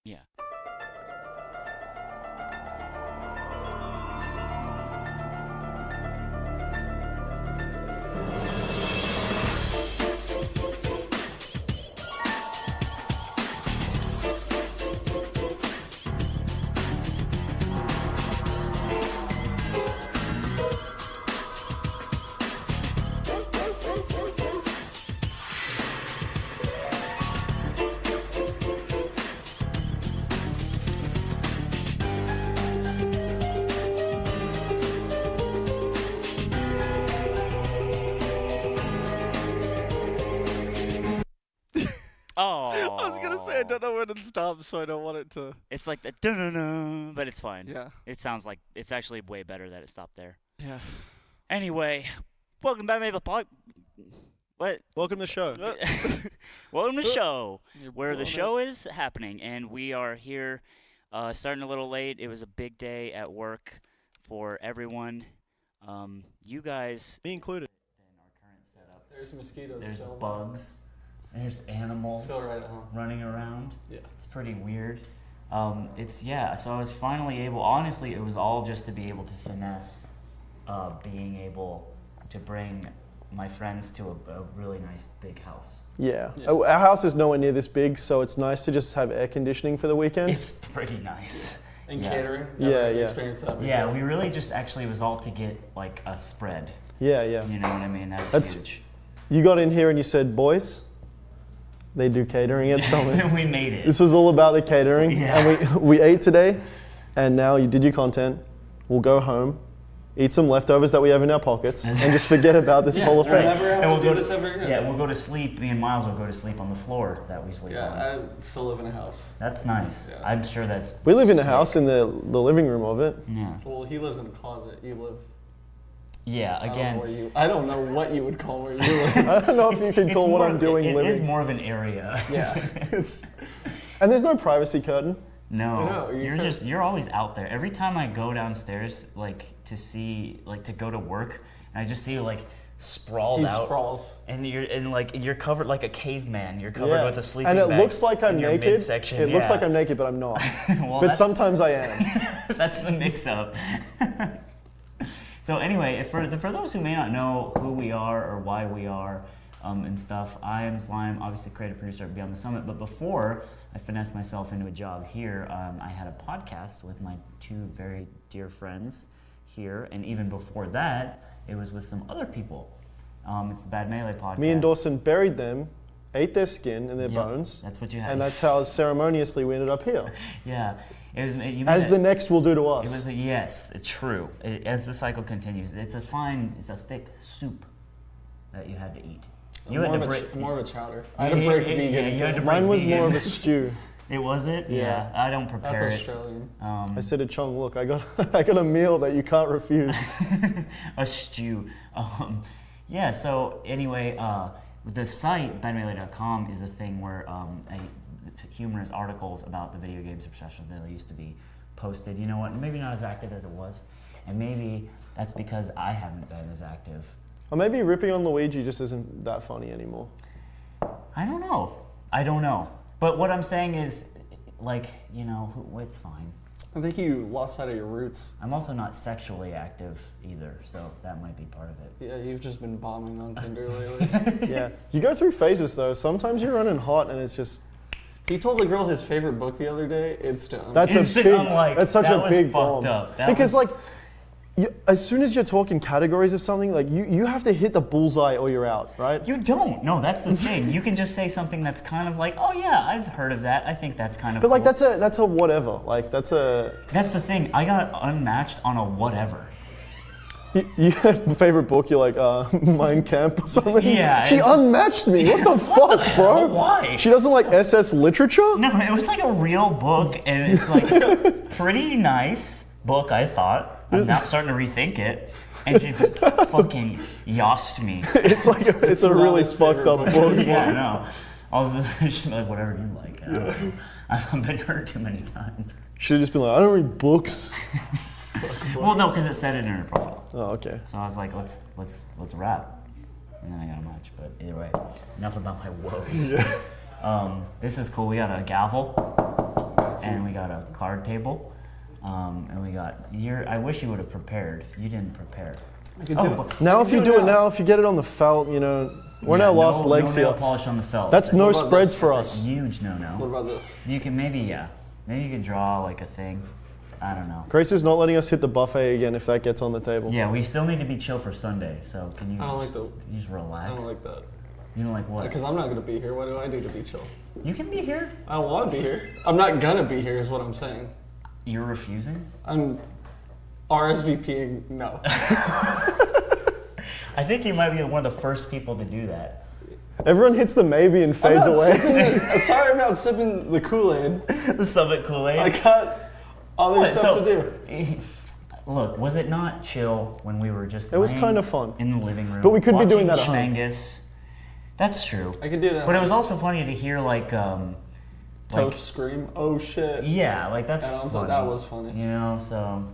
Yeah. Oh. I was gonna say I don't know when it stops, so I don't want it to. It's like the dun-dun-dun, but it's fine. Yeah. It sounds like it's actually way better that it stopped there. Yeah. Anyway, welcome back, maybe What? Welcome to the show. Welcome to the show, You're where the blowing show is happening, and we are here, starting a little late. It was a big day at work for everyone. You guys. Me included. In our current setup, There's mosquitoes. there's still. bugs. There's animals Feel right at home. running around. Yeah. It's pretty weird. So I was finally able, honestly, it was all just to be able to finesse being able to bring my friends to a really nice big house. Yeah. Yeah. Our house is nowhere near this big, so it's nice to just have air conditioning for the weekend. It's pretty nice. And Yeah. catering. Yeah, Never yeah. experienced that before. Yeah, we really just actually was all to get like a spread. Yeah, yeah. You know what I mean? That's- Huge. You got in here and you said, boys, they do catering at Summit. We made it. This was all about the catering. Yeah. And we ate today, and now you did your content. We'll go home, eat some leftovers that we have in our pockets, and just forget about this whole so we'll affair. never have And to we'll do go this ever again. Yeah, we'll go to sleep. Me and Miles will go to sleep on the floor that we sleep on. Yeah, I still live in a house. That's nice. Yeah. I'm sure that's. We live in a sick. house in the living room of it. Yeah. Well, he lives in a closet. You live. Yeah. Again. I don't know what you would call where you live. I don't know if you can it's call what more I'm of- doing It living. is more of an area. Yeah. And there's no privacy curtain. No, No, you're always out there. Every time I go downstairs, like to go to work, and I just see you like sprawled He out, sprawls. and you're covered like a caveman. You're covered with a sleeping and it bag looks like I'm in your naked. midsection. It looks Yeah. like I'm naked, but I'm not. Well, But that's, sometimes I am. that's the mix-up. So anyway, for those who may not know who we are or why we are and stuff, I am Slime, obviously creative producer at Beyond the Summit. But before I finessed myself into a job here, I had a podcast with my two very dear friends here, and even before that, it was with some other people. It's the Bad Melee podcast. Me and Dawson buried them, ate their skin and their Yep, bones, That's what you had. and that's how ceremoniously we ended up here. Yeah. It was, you made As it- the next will do to It us. was yes, true. As the cycle continues, it's a thick soup that you had to eat. You more, had to of break. a, more of a chowder. I had to break vegan. Yeah, you had to break Mine was vegan. more of a stew. It was it? Yeah. I don't prepare That's it. Australian. I said to Chong, look, I got I got a meal that you can't refuse. A stew. Yeah. So anyway, the site badmelee.com is a thing where humorous articles about the video games professional that used to be posted. You know what? Maybe not as active as it was, and maybe that's because I haven't been as active. Or maybe ripping on Luigi just isn't that funny anymore. I don't know. But what I'm saying is, like, it's fine. I think you lost sight of your roots. I'm also not sexually active either, so that might be part of it. Yeah, you've just been bombing on Tinder lately. Yeah. You go through phases though. Sometimes you're running hot and it's just He told the girl his favorite book the other day. It's done. that's Instant a big unlike. that's such That a was big fucked bomb. up. That Because was- like as soon as you're talking categories of something, like you have to hit the bullseye or you're out, right? You don't. No, that's the thing. You can just say something that's kind of like, oh yeah, I've heard of that. I think that's kind of But like cool. that's a whatever. Like that's a That's the thing. I got unmatched on a whatever. you have a favorite book, you're like Mein Kampf or something. Yeah, She it's- unmatched me. What the fuck, bro? Why? She doesn't like SS literature? No, it was like a real book, and it's like pretty nice book, I thought. I'm now starting to rethink it. And she fucking yossed me. It's like it's a not really his fucked favorite up book. book. Yeah, I know. I was she'd be like, whatever you like. I don't know. I've been hurt too many times. Should've just been like, I don't read books. Well, no, because it said it in her profile. Oh, okay. So I was like, let's rap. And then I got a match. But either way, enough about my woes. This is cool. We got a gavel. and we got a card table, and we got I wish you would have prepared. You didn't prepare. Now if you do it now, if you get it on the felt, you know, we're in our last legs no here. nail polish on the felt. That's no What about spreads this? for That's us. a huge no. What about this? You can maybe you can draw like a thing. I don't know. Grace is not letting us hit the buffet again if that gets on the table. Yeah, we still need to be chill for Sunday. So can you? I don't just, like the- can you just relax. I don't like that. You don't like what? Because I'm not gonna be here. What do I do to be chill? You can be here. I don't want to be here. I'm not gonna be here, is what I'm saying. You're refusing. I'm RSVPing. No. I think you might be one of the first people to do that. Everyone hits the maybe and fades away. Sorry, I'm not sipping the Kool-Aid. The Summit Kool-Aid. I got other What, stuff to do. Look, was it not chill when we were just It was laying kind of fun. in the living room? But we could be doing watching that at home. Schmangus? That's true. I could do that. But it was also funny to hear Toast scream. Oh shit. yeah, like that's And I was funny. like, that was funny. You know, so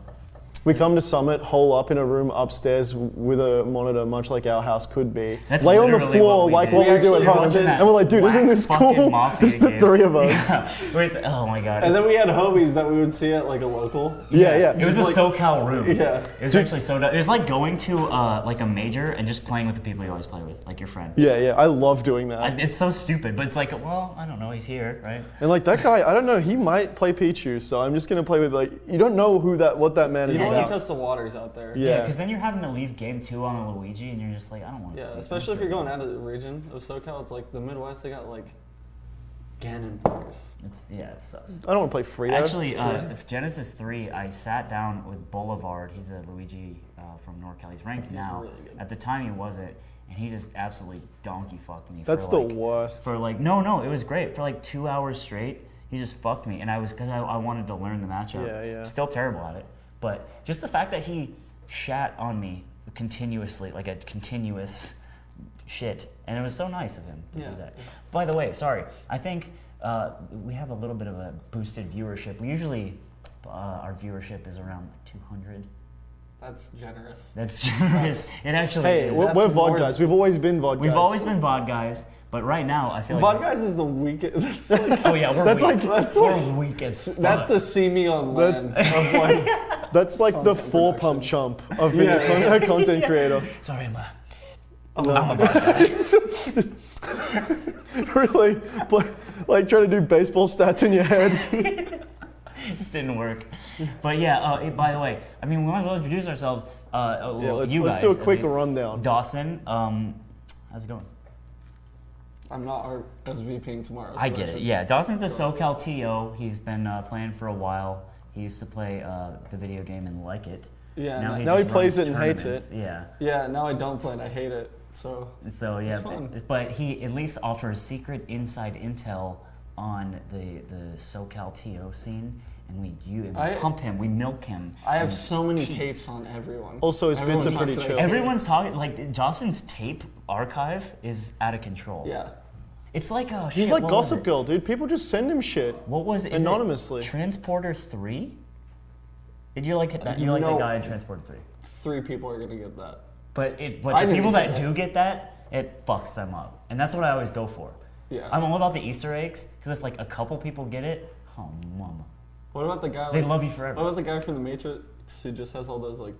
We come to Summit, hole up in a room upstairs with a monitor, much like our house could be. That's Lay on the literally floor what we like did. what we do at We home. actually And we're like, dude, isn't this whack fucking cool? Mafia Just the game. three of us. Yeah. Where it's, oh my god. And it's- then we had homies that we would see at like a local. Yeah. It was a like- SoCal room. Yeah. It was actually so. It was like going to like a major and just playing with the people you always play with, like your friend. Yeah. I love doing that. It's so stupid, but it's like, well, I don't know, he's here, right? And like that guy, I don't know, he might play Pichu, so I'm just gonna play with like, you don't know what that man is You don't about. test the waters out there. Yeah. Because then you're having to leave game 2 on a Luigi, and you're just like, I don't want to. Yeah, especially if you're going out of the region of SoCal. It's like the Midwest, they got like Ganon players. It sucks. I don't want to play Frito. Actually, if Genesis 3, I sat down with Boulevard. He's a Luigi from NorCal. He's ranked now. really good. At the time, he wasn't, and he just absolutely donkey fucked me. That's for the like, worst. For like, no, it was great. For like 2 hours straight, he just fucked me, and because I wanted to learn the matchup. Yeah. Still terrible at it, but just the fact that he shat on me continuously, like a continuous shit, and it was so nice of him to do that. By the way, sorry, I think we have a little bit of a boosted viewership. We usually our viewership is around 200. That's generous. That's generous. It actually Hey, is. we're That's VOD more- guys. We've always been VOD guys. We've always been VOD guys, but right now I feel like VOD guys is the weakest. That's like, oh yeah, we're That's weak. like- we're weak as fuck. that's the see me on land of like. That's like the Content four production. pump chump of being a content creator. Sorry, I'm a VOD guy. Really, like trying to do baseball stats in your head. This didn't work. But yeah, by the way, I mean, we might as well introduce ourselves. let's you guys, do a at quick least. rundown. Dawson, how's it going? I'm not SVPing tomorrow. I get it. Yeah, Dawson's a SoCal TO. He's been playing for a while. He used to play the video game and like it. Yeah. Now he just plays runs it and hates tournaments. it. Yeah. Yeah. Now I don't play and I hate it. So. So yeah, It's fun. but he at least offers secret inside intel on the SoCal TO scene, and we pump him, we milk him. I have and so many tease. tapes on everyone. Also, his bits are Everyone pretty talks chill. about it. Everyone's talking like Dawson's tape archive is out of control. Yeah. It's like He's shit, like what was Gossip it? Girl, dude. People just send him shit. What was it? Anonymously. Transporter 3? Did you like that? You're like the No. guy in Transporter 3. 3 people are gonna get that. But I the didn't people get that that. do get that, it fucks them up. And that's what I always go for. Yeah. I'm all about the Easter eggs, because if like a couple people get it, oh mama. What about the guy? They like- love you forever. What about the guy from the Matrix who just has all those like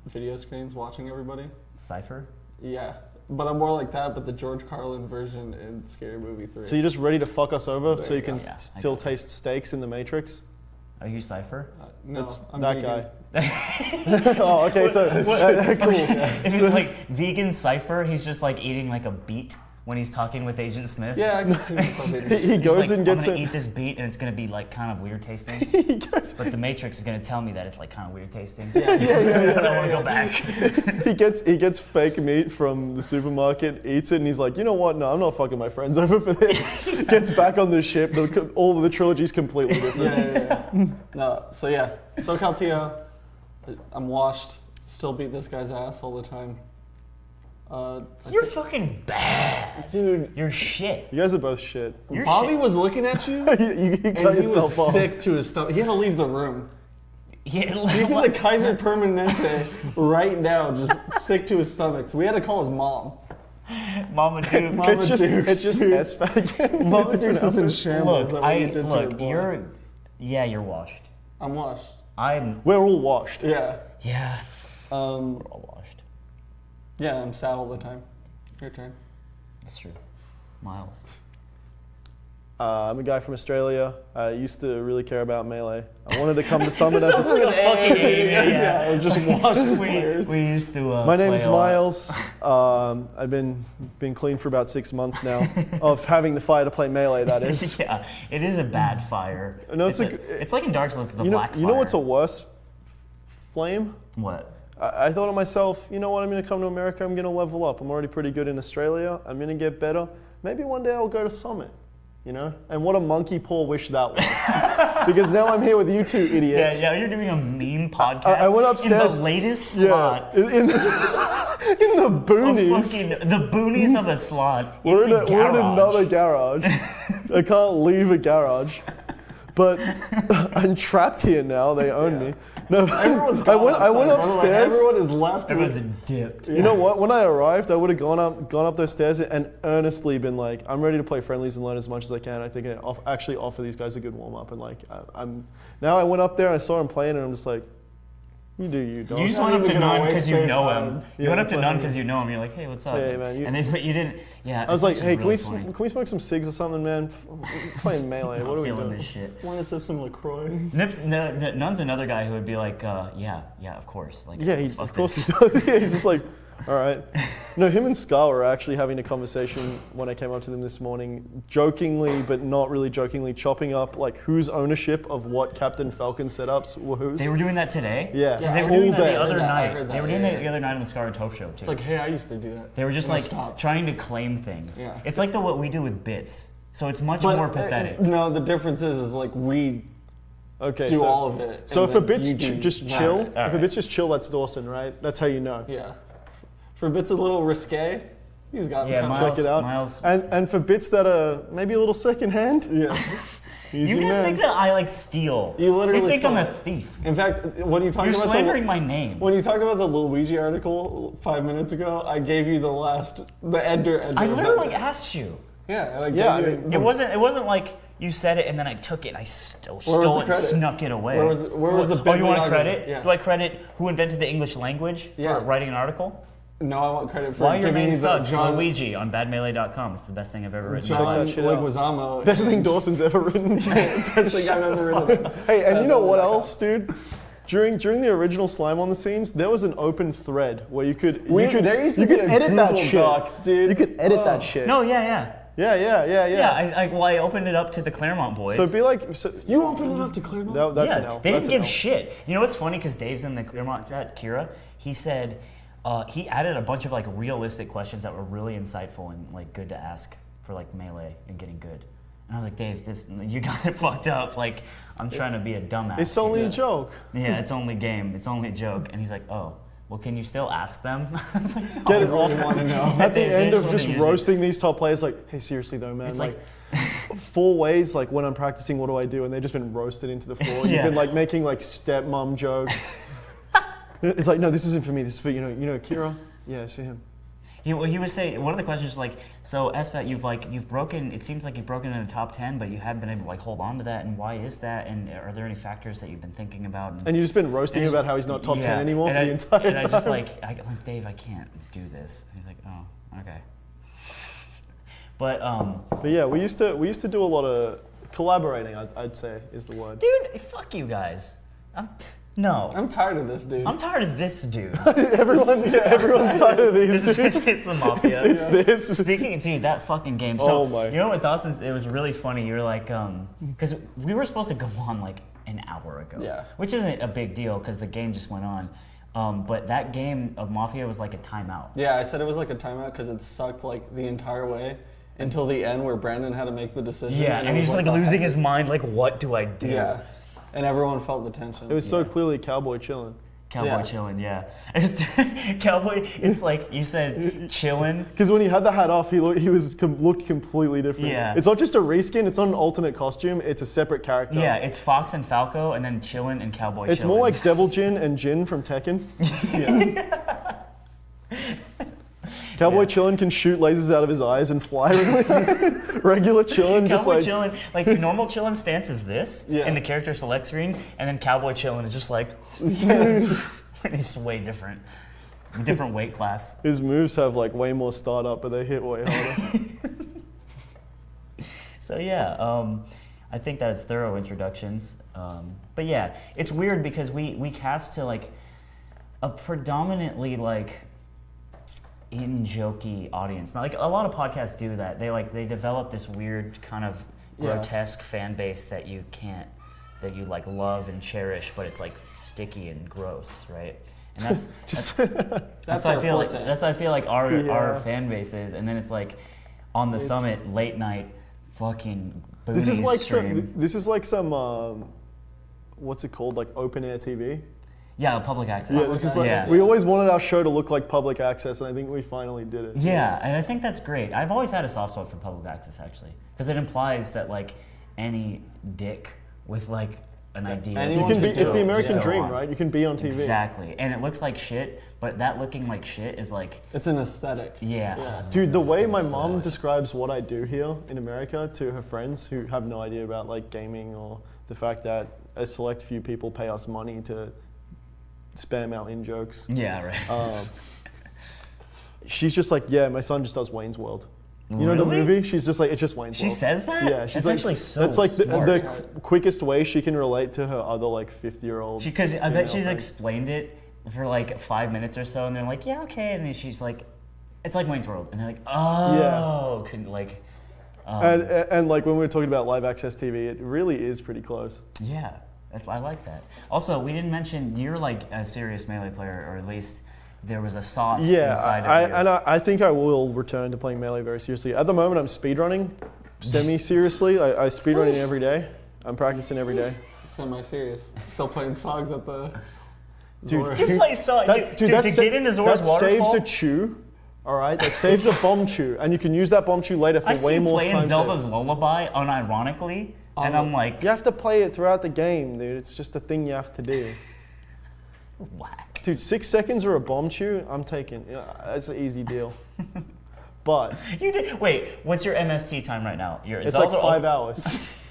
video screens watching everybody? Cypher? Yeah. But I'm more like that, but the George Carlin version in Scary Movie 3. So you're just ready to fuck us over so you you can go. Yeah, I still got taste steaks in the Matrix? Are you Cypher? No, That's I'm that vegan. guy. Oh, okay, so cool. If it's like vegan Cypher, he's just like eating like a beet when he's talking with Agent Smith. Yeah, I can see myself eating He He's goes like, and gets I'm gonna it. eat this beet and it's gonna be like kind of weird tasting. He goes, But the Matrix is gonna tell me that it's like kind of weird tasting. Yeah. But I want to go back. he gets fake meat from the supermarket, eats it, and he's like, you know what? No, I'm not fucking my friends over for this. Gets back on the ship. All of the trilogy's completely different. Yeah. No, so yeah, SoCal TO, I'm washed, still beat this guy's ass all the time. You're fucking bad. Dude, You're shit. You guys are both shit. You're Bobby shit. was looking at you, you cut and he was yourself off. sick to his stomach. He had to leave the room. Yeah, He's in the Kaiser Permanente right now, just sick to his stomach. So we had to call his mom. Mama Duke. Mama It's just Dukes, SFAT again. Mama Different Dukes is in outfit. shambles. Look, at what you did to your boy. Yeah, you're washed. I'm washed. We're all washed. Yeah. Yeah. We're Um, all washed. yeah, I'm sad all the time. Your turn. That's true. Miles. I'm a guy from Australia. I used to really care about Melee. I wanted to come to Summit as Sounds like a fucking idiot. Yeah, just washed players. We used to. My name's play a lot. Miles. I've been clean for about 6 months now of having the fire to play Melee. That is. Yeah, it is a bad fire. No, it's like in Dark Souls, the You know, black fire. you know what's a worse flame? What? I thought to myself, you know what? I'm going to come to America. I'm going to level up. I'm already pretty good in Australia. I'm going to get better. Maybe one day I'll go to Summit. You know? And what a monkey paw wish that was. Because now I'm here with you two idiots. Yeah, you're doing a meme podcast. I went upstairs. In the latest Yeah, slot. in the boonies. The boonies of a slot. We're in garage. another garage. I can't leave a garage. But I'm trapped here now. They own me. No, Everyone's I went outside, by the way. upstairs. Everyone is left. Everyone's dipped. You know what? When I arrived, I would have gone up those stairs and earnestly been like, I'm ready to play friendlies and learn as much as I can. I think I actually offer these guys a good warm up. And like, I'm now I went up there and I saw him playing and I'm just like, you do you, dog. You just Not went up even to gonna Nun because waste you their know time. him. Yeah, You went up that's to what Nun I because you know him. You're like, hey, what's up? Hey, man, And then you didn't. Yeah. I was like, it's hey, actually can really funny. we smoke some cigs or something, man? We're playing Melee. What are I'm we feeling doing? this shit. Want to sip some LaCroix? Nun's another guy who would be like, yeah, of course. Like, Yeah, fuck of course this. he does. Yeah, he's just like, all right. No, him and Scar were actually having a conversation when I came up to them this morning, jokingly, but not really jokingly, chopping up like whose ownership of what Captain Falcon setups were whose. They were doing that today? Yeah. Because they were all doing that day. the other I night. heard that, They were doing yeah, that yeah. the other night on the Scar and Toph show, too. It's like, hey, I used to do that. They were just I'm like gonna stop. trying to claim things. Yeah. It's like what we do with bits. So it's much But, more pathetic. No, the difference is like we Okay, do so, all of it. so and if a then bit's you do just that. chill, All if a right. bit's just chill, that's Dawson, right? That's how you know. Yeah. For bits a little risque, he's got Yeah, him Miles- covered. Check it out. Miles- And for bits that are maybe a little secondhand, Yeah. he's You your guys man. think that I like steal. You literally think I'm a stole thief. In fact, when you talked You're about slandering my name. when you talked about the Luigi article 5 minutes ago, I gave you the Ender. I literally asked you. Yeah, I Yeah, gave I you mean, It wasn't like you said it and then I took it and I stole Where was the it and credit? snuck it away. Where was the Oh, you want bibliography? credit? Yeah. Do I credit who invented the English language Yeah. for writing an article? No, I want credit for Why your giving name you the sucks, John Luigi on badmelee.com. It's the best thing I've ever written. John that shit out. Leguizamo. Best thing Dawson's ever written. Best thing I've ever written. Hey, and you know what else, dude? During the original Slime on the Scenes, there was an open thread where you could There used to be a edit that Google shit. Doc, dude. You could edit Oh. that shit. No, yeah. Yeah. I opened it up to the Claremont boys. So it'd be like, so, You opened it up to Claremont? that's yeah, an L. they That's didn't an give L. shit. You know what's funny? Because Dave's in the Claremont chat, Kira, he said he added a bunch of like realistic questions that were really insightful and like good to ask for like Melee and getting good. And I was like, Dave, you got it fucked up. Like, I'm trying to be a dumbass. It's only a joke. Yeah, it's only game. It's only a joke. And he's like, oh, well, can you still ask them? I was like, no. Get it I really off. want to know. At the They end just of wanna just use it. roasting these top players, like, hey, seriously though, man, It's like 4 ways, like when I'm practicing, what do I do? And they've just been roasted into the floor. Yeah. You've been like making like stepmom jokes. It's like, no, this isn't for me. This is for you know, Kira. Yeah, it's for him. He was saying, one of the questions was like, so SFAT, you've broken, it seems like you've broken in the top 10, but you haven't been able to like hold on to that, and why is that, and are there any factors that you've been thinking about? And you've just been roasting him about how he's not top 10 anymore and for the entire time. And I just like, I'm like, Dave, I can't do this. He's like, oh, okay. But yeah, we used to do a lot of collaborating. I'd say is the word. dude, fuck you guys. I'm tired of this, dude. I'm tired of this dude. Everyone's tired of these dudes. It's the mafia. It's this. Speaking, dude, that fucking game. So, Oh my. You know what, Dawson? It was really funny. You were like, because we were supposed to go on like an hour ago. Yeah. Which isn't a big deal because the game just went on. But that game of Mafia was like a timeout. Yeah, I said it was like a timeout because it sucked like the entire way until the end where Brandon had to make the decision. Yeah, it and he's was just like losing his mind. Like, what do I do? Yeah, and everyone felt the tension. It was so clearly cowboy chilling. Cowboy Yeah. chilling. Yeah. Cowboy. It's like you said, chilling. Because when he had the hat off, looked completely different. Yeah. It's not just a reskin. It's not an alternate costume. It's a separate character. Yeah, it's Fox and Falco, and then chillin' and Cowboy. It's chillin'. more like Devil Jin and Jin from Tekken. Yeah. Cowboy Chillin' can shoot lasers out of his eyes and fly really. Regular Chillin' just Cowboy like Chillin', like normal Chillin' stance is this Yeah. in the character select screen, and then Cowboy Chillin' is just like it's way different. Different weight class. his moves have like way more startup, but they hit way harder. So yeah, I think that's thorough introductions. But yeah, it's weird because we cast to like a predominantly like in-jokey audience. Like a lot of podcasts do that. They develop this weird kind of grotesque fan base that you like love and cherish, but it's like sticky and gross, right? And that's That's that's what I feel like. forte. That's what I feel like our Yeah. fan base is. And then it's like on the summit late night fucking This boonies is like stream. some what's it called, like open air TV? Yeah, public access. Yeah, this is like yeah. we always wanted our show to look like public access, and I think we finally did it. Yeah, and I think that's great. I've always had a soft spot for public access actually, because it implies that like any dick with like an idea. anyone You can be. just It's the go- American go dream, on. right? You can be on TV. Exactly, and it looks like shit, but that looking like shit is like, It's an aesthetic. yeah. Dude, the way my So- mom describes what I do here in America to her friends who have no idea about like gaming or the fact that a select few people pay us money to spam out in jokes. Yeah, right. She's just like, yeah, my son just does Wayne's World. You know the Really? movie? She's just like, it's just Wayne's She World. says that? Yeah, she's That's like, actually so that's like smart. the quickest way she can relate to her other like 50-year-old. Because I bet female she's friend. explained it for like 5 minutes or so, and they're like, yeah, okay, and then she's like, it's like Wayne's World, and they're like, oh, couldn't like, And like when we were talking about live access TV, it really is pretty close. yeah, I like that. Also, we didn't mention you're like a serious Melee player, or at least there was a sauce inside of you. I think I will return to playing Melee very seriously. At the moment, I'm speedrunning semi-seriously. I speedrunning every day. I'm practicing every day. Semi-serious. Still playing songs at the. Dude, Zora. You play so, dude, to get into Zora's that Waterfall. saves a chew, all right? That saves a bomb chew, and you can use that bomb chew later for I way see more playing time. Zelda's saved. Lullaby unironically, and I'm like, You have to play it throughout the game, dude. It's just a thing you have to do. whack. Dude, 6 seconds or a bomb chew, I'm taking. That's an easy deal. But You did. Wait, what's your MST time right now? Your it's Zelda like 5 hours.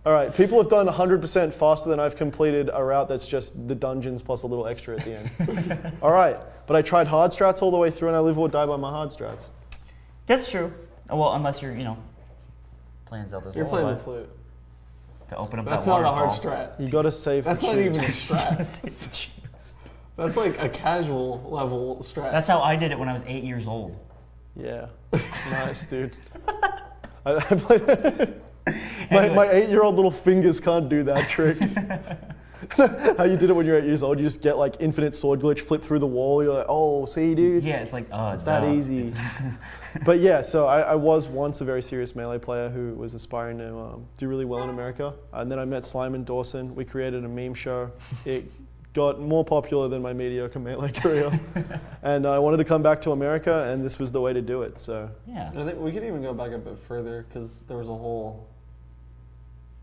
All right, people have done 100% faster than I've completed a route that's just the dungeons plus a little extra at the end. All right, but I tried hard strats all the way through, and I live or die by my hard strats. That's true. Well, unless you're, playing Zelda's You're Lullaby playing the flute. to open up That's that not a waterfall. hard strat. You gotta save That's the not chews. even a strat. That's like a casual level strat. That's how I did it when I was 8 years old. Yeah, nice, dude. I played. My Anyway. 8-year-old little fingers can't do that trick. How you did it when you're 8 years old? You just get like infinite sword glitch, flip through the wall. You're like, oh, see, dude. Yeah, it's like, oh, It's that easy. But yeah, so I was once a very serious Melee player who was aspiring to do really well in America. And then I met Slime and Dawson. We created a meme show. It got more popular than my mediocre Melee career. And I wanted to come back to America, and this was the way to do it. So Yeah. I think we could even go back a bit further because there was a whole.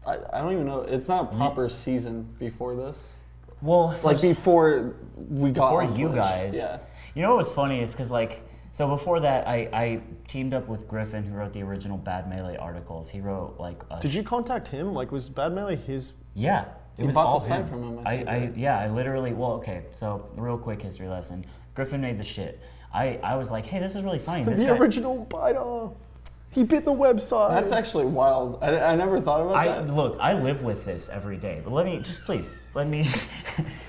I don't even know. It's not a proper season before this. Well, Like before we got before on you Twitch. guys. Yeah. You know what was funny is because so before that, I teamed up with Griffin, who wrote the original Bad Melee articles. He wrote like a did you contact him? Like, was Bad Melee his? Yeah, it You was bought all the site him. from him, I think, I literally. Well, okay. So a real quick history lesson. Griffin made the shit. I was like, hey, this is really funny. This The guy, original biter. He bit the website. That's actually wild. I never thought about that. Look, I live with this every day. But please let me.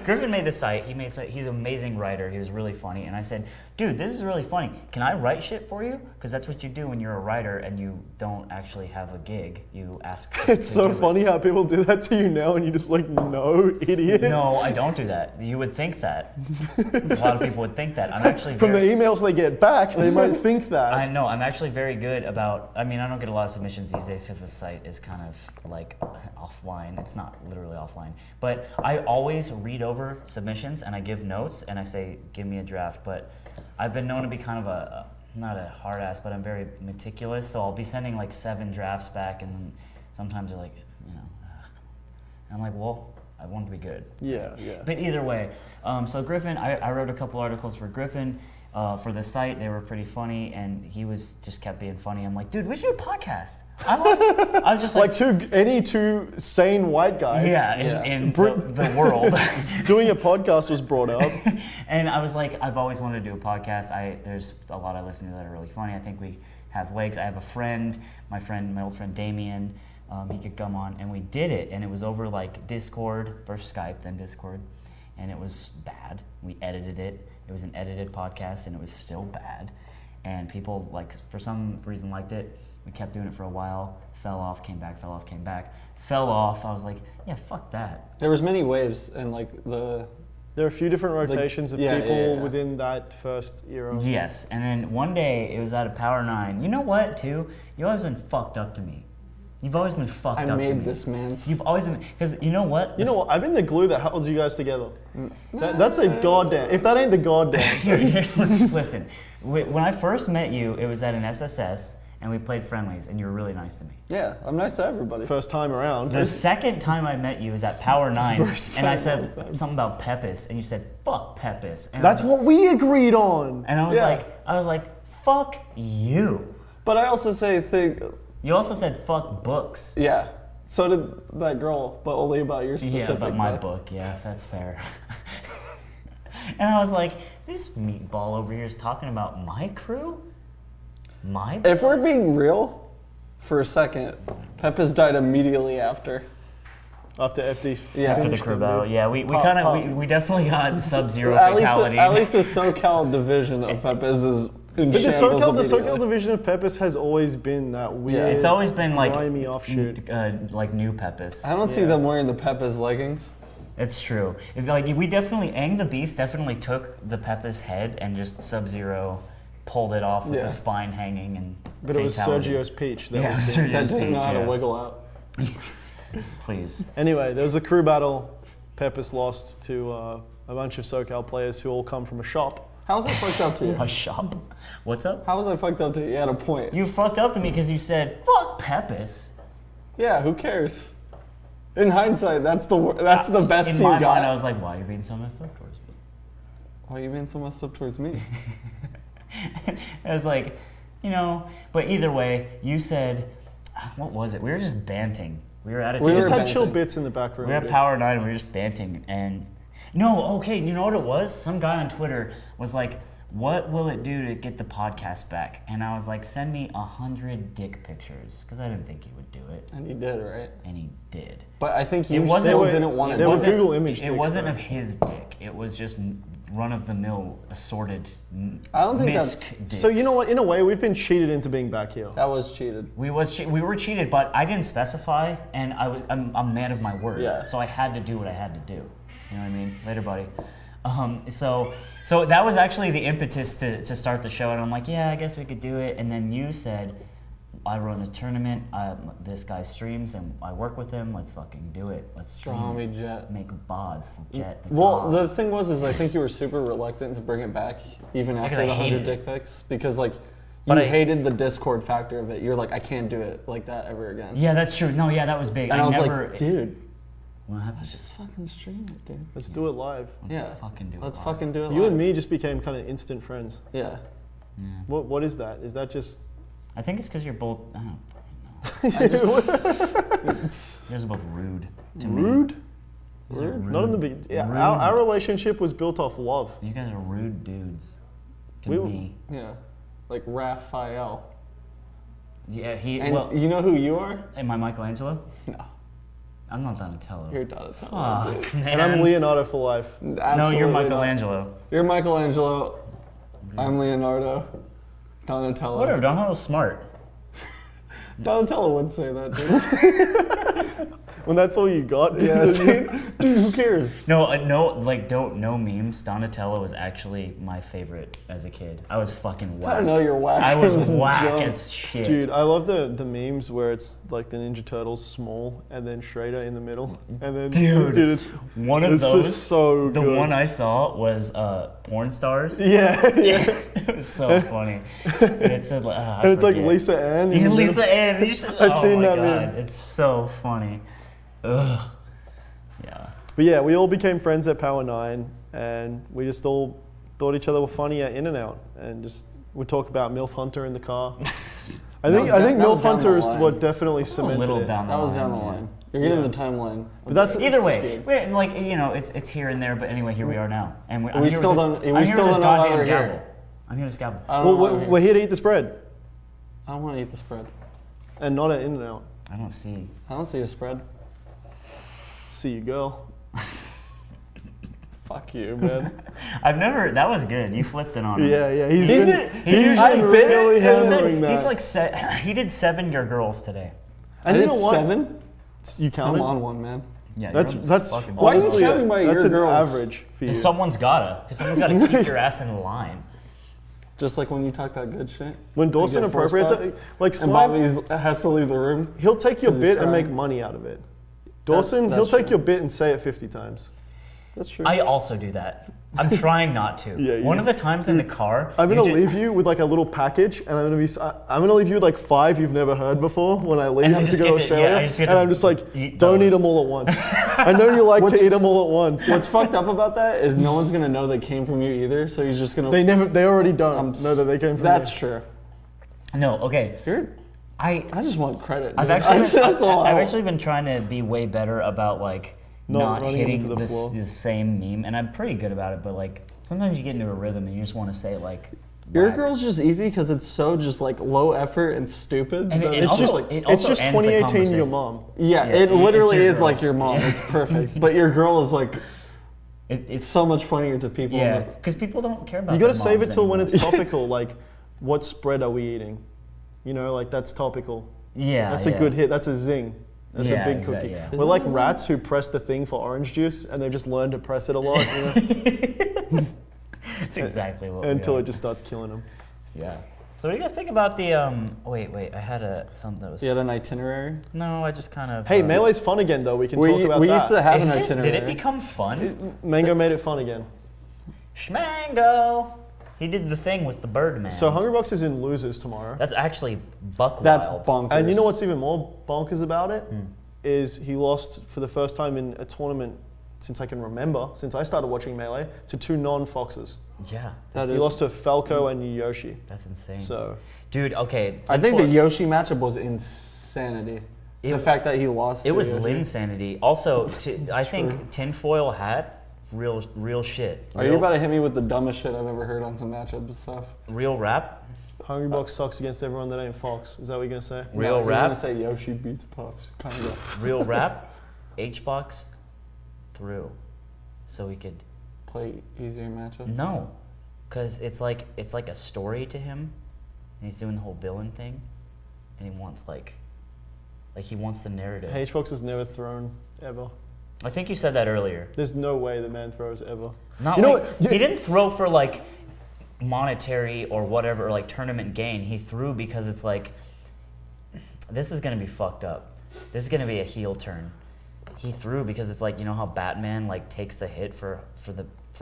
Griffin made the site. He's an amazing writer. He was really funny, and I said, dude, this is really funny. Can I write shit for you? Because that's what you do when you're a writer and you don't actually have a gig. You ask. It's to so do it. funny how people do that to you now, and you just like, no, idiot. No, I don't do that. You would think that. A lot of people would think that. I'm actually From the very, emails they get back, they might think that. I know. I'm actually very good about. I mean, I don't get a lot of submissions these days because the site is kind of like offline. It's not literally offline, but I always read over submissions and I give notes and I say, give me a draft. But I've been known to be kind of a not a hard ass, but I'm very meticulous. So I'll be sending like 7 drafts back, and sometimes they're like, come on. And I'm like, well, I want to be good. Yeah, yeah. But either way, so Griffin, I wrote a couple articles for Griffin. for the site. They were pretty funny, and he was just kept being funny. I'm like, dude, we should do a podcast. I was just like any two sane white guys. Yeah, in the world. Doing a podcast was brought up. And I was like, I've always wanted to do a podcast. There's a lot I listen to that are really funny. I think we have legs. I have a friend, my old friend Damien. He could come on, and we did it. And it was over like Discord, first Skype, then Discord. And it was bad. We edited it. It was an edited podcast, and it was still bad. And people, like, for some reason liked it. We kept doing it for a while. Fell off, came back, fell off, came back. Fell off. I was like, yeah, fuck that. There was many waves, and like there are a few different rotations of people within that first era. Yes, and then one day it was out of Power 9. You know what, too? You've always been fucked up to me. You've always been fucked up to me. I made this, man. You've always been, because you know what? You know what? I've been the glue that holds you guys together. That's a goddamn. If that ain't the goddamn. Listen, when I first met you, it was at an SSS, and we played friendlies, and you were really nice to me. Yeah, I'm nice to everybody. First time around. The second time I met you was at Power 9, and I said something about Pepis, and you said, fuck Pepis. And that's what we agreed on. And I was like, fuck you. But I also You also said fuck books. Yeah. So did that girl, but only about your specific Yeah, about my book. Yeah, that's fair. And I was like, this meatball over here is talking about my crew? If we're being real for a second, Pepis died immediately after. After FD. Yeah. After the crew battle. Yeah, we definitely got Sub-Zero At fatalities. least the SoCal division of Pepis is in But the shambles SoCal division of Pepis has always been that weird. It's always been like grimy offshoot. Like new Pepis. I don't see them wearing the Pepis leggings. It's true. We definitely, Aang the Beast definitely took the Pepis head and just Sub-Zero pulled it off with the spine hanging and But it was Sergio's peach. That was That didn't know how to wiggle out. Please. Anyway, there was a crew battle. Pepis lost to a bunch of SoCal players who all come from a shop. How was I fucked up to you? A shop? What's up? How was I fucked up to you? You had a point. You fucked up to me because you said, fuck Pepis. Yeah, who cares? In hindsight, that's the best In you my got. mind, I was like, why are you being so messed up towards me? Why are you being so messed up towards me? I was like, but either way, you said, what was it? We were just banting. We were at a We just had banting. chill bits in the back room. We were at Power 9 and we were just banting. And you know what it was? Some guy on Twitter was like, what will it do to get the podcast back? And I was like, send me 100 dick pictures. Because I didn't think he would do it. And he did, right? And he did. But I think you wasn't- still didn't want There it. were Google image It dicks, wasn't though. of his dick. It was just run-of-the-mill assorted I don't think that's- misc dicks. So you know what? In a way, we've been cheated into being back here. That was cheated. We were cheated, but I didn't specify, and I'm a man of my word. Yeah. So I had to do what I had to do. You know what I mean? Later, buddy. So that was actually the impetus to start the show, and I'm like, yeah, I guess we could do it. And then you said, I run a tournament. This guy streams, and I work with him. Let's fucking do it. Let's stream. Draw it. me Jet. Make VODs. Jet. Well, the thing was, I think you were super reluctant to bring it back, even after I the 100 hated dick it. pics, because you But I- hated the Discord factor of it. You're like, I can't do it like that ever again. Yeah, that's true. No, yeah, that was big. And I was never. like, dude, What happened? let's just fucking stream it, dude. Let's do it live. Let's fucking do it. Let's live. fucking do it. You live. and me just became kind of instant friends. Yeah. Yeah. What is that? Is that just? I think it's because you're both. I don't fucking know. You guys are both rude to me. Rude? You guys are Rude? Not in the rude. beginning. Yeah, Rude. our relationship was built off love. You guys are rude dudes to We- me. Yeah. Like Raphael. Yeah, he. And well, you know who you are? am I Michelangelo? No. I'm not Donatello. You're Donatello. Fuck, man. And I'm Leonardo for life. No, Absolutely you're not. Michelangelo. You're Michelangelo. I'm Leonardo. Donatello. Whatever. Donatello's smart. Donatello would say that, dude. When that's all you got. Yeah, dude. Dude, who cares? No, no memes. Donatello was actually my favorite as a kid. I was fucking whack. I know you're whack. I was as a whack joke. as shit. Dude, I love the memes where it's like the Ninja Turtles small and then Shredder in the middle. And then Dude, it's one of it's those. just so the good. one I saw was porn stars. Yeah. It was so funny. And it said, I And it's like forget. Lisa Ann. in Yeah, the Lisa middle. Ann. You should- I've oh seen my that God, meme. it's so funny. Ugh. Yeah. But yeah, we all became friends at Power 9 and we just all thought each other were funny at In-N-Out and just would talk about MILF Hunter in the car. I think MILF Hunter is what definitely cemented little it. down the That was line, down the yeah. line. You're getting the timeline. But that's Either way, scared. wait, like it's here and there. But anyway, here we are now, and I'm We here still with don't- this, we I'm still here with this don't know why goddamn we're here. gavel. I'm here with this gavel. I don't Well, know why we're here to eat the spread I don't want to eat the spread. and not at In-N-Out. I don't see. I don't see a spread. See you, girl. Fuck you, man. I've never. That was good. You flipped it on him. Yeah. He's He's been really hammering that. He's like he did 7 your girls today. And I you did know what? 7? You I'm counted? on one, man. Yeah, That's fucking Why are you honestly counting by that's your an girls? average for you. Someone's gotta keep your ass in line. Just like when you talk that good shit. When Dawson You get forced appropriates out, it, like And Slime, Bobby has to leave the room. he'll take your 'cause he's bit and make crying. money out of it. Dawson, that's he'll take true. your bit and say it 50 times. That's true. I also do that. I'm trying not to. Yeah, One you- of the times in the car, I'm you gonna ju- leave you with like a little package, and I'm gonna leave you with like 5 you've never heard before when I leave And I to just go get to to- Australia, yeah, I just get and to I'm just like, eat don't eat those. them all at once. I know you like to eat them all at once. What's fucked up about that is no one's gonna know they came from you either, so he's just gonna. They already don't know that they came from That's you. true. No, okay. I just want credit. I've dude. actually That's all I I've want. actually been trying to be way better about like Not not running hitting into the floor. the same meme, and I'm pretty good about it. But like sometimes you get into a rhythm and you just want to say like. Your whack. girl's just easy because it's so just like low effort and stupid. And that it It's also, just it it's also just ends the 2018 your conversation. mom. yeah, Yeah, it it's literally your is girl. like your mom. Yeah. It's perfect. But your girl is like It's it's so much funnier to people. yeah, because people don't care about. You gotta their save moms it till when anymore. it's topical. Like, what spread are we eating? You know, like that's topical. Yeah, That's yeah. a good hit. That's a zing. That's Yeah, a big exactly, cookie. yeah. We're like rats who press the thing for orange juice, and they've just learned to press it a lot. You know? That's exactly what. we Until are. it just starts killing them. Yeah. So what do you guys think about the Wait, I had something that was. You had an itinerary. No, I just kind of. Hey, Melee's fun again, though. We can talk about we that. used to have Is an it, itinerary. did it become fun? Mango made it fun again. Schmango. He did the thing with the bird man. So Hungrybox is in losers tomorrow. That's actually buck That's wild. bonkers. And you know what's even more bonkers about it? Hmm. Is he lost for the first time in a tournament since I can remember, since I started watching Melee, to 2 non-foxes. Yeah, That He is- lost to Falco and Yoshi. that's insane. So Dude, okay. I think the tinfoil- Yoshi matchup was insanity. It- the fact that he lost. It to was Yoshi. Linsanity. Also, I True. think tinfoil hat, real shit. Are you about to hit me with the dumbest shit I've ever heard on some matchup stuff? real rap? Hungrybox sucks against everyone that ain't Fox. Is that what you're gonna say? Real no, he's rap? gonna say Yoshi beats Puffs. Kind of Real rap? H-box through, so we could. play easier matchup. No, because it's like a story to him, and he's doing the whole villain thing, and he wants like he wants the narrative. H-Box has never thrown ever. I think you said that earlier. There's no way the man throws ever. Not You know like, what? he didn't throw for like monetary or whatever, or like tournament gain. He threw because it's like this is gonna be fucked up. This is gonna be a heel turn. He threw because it's like, you know how Batman like takes the hit for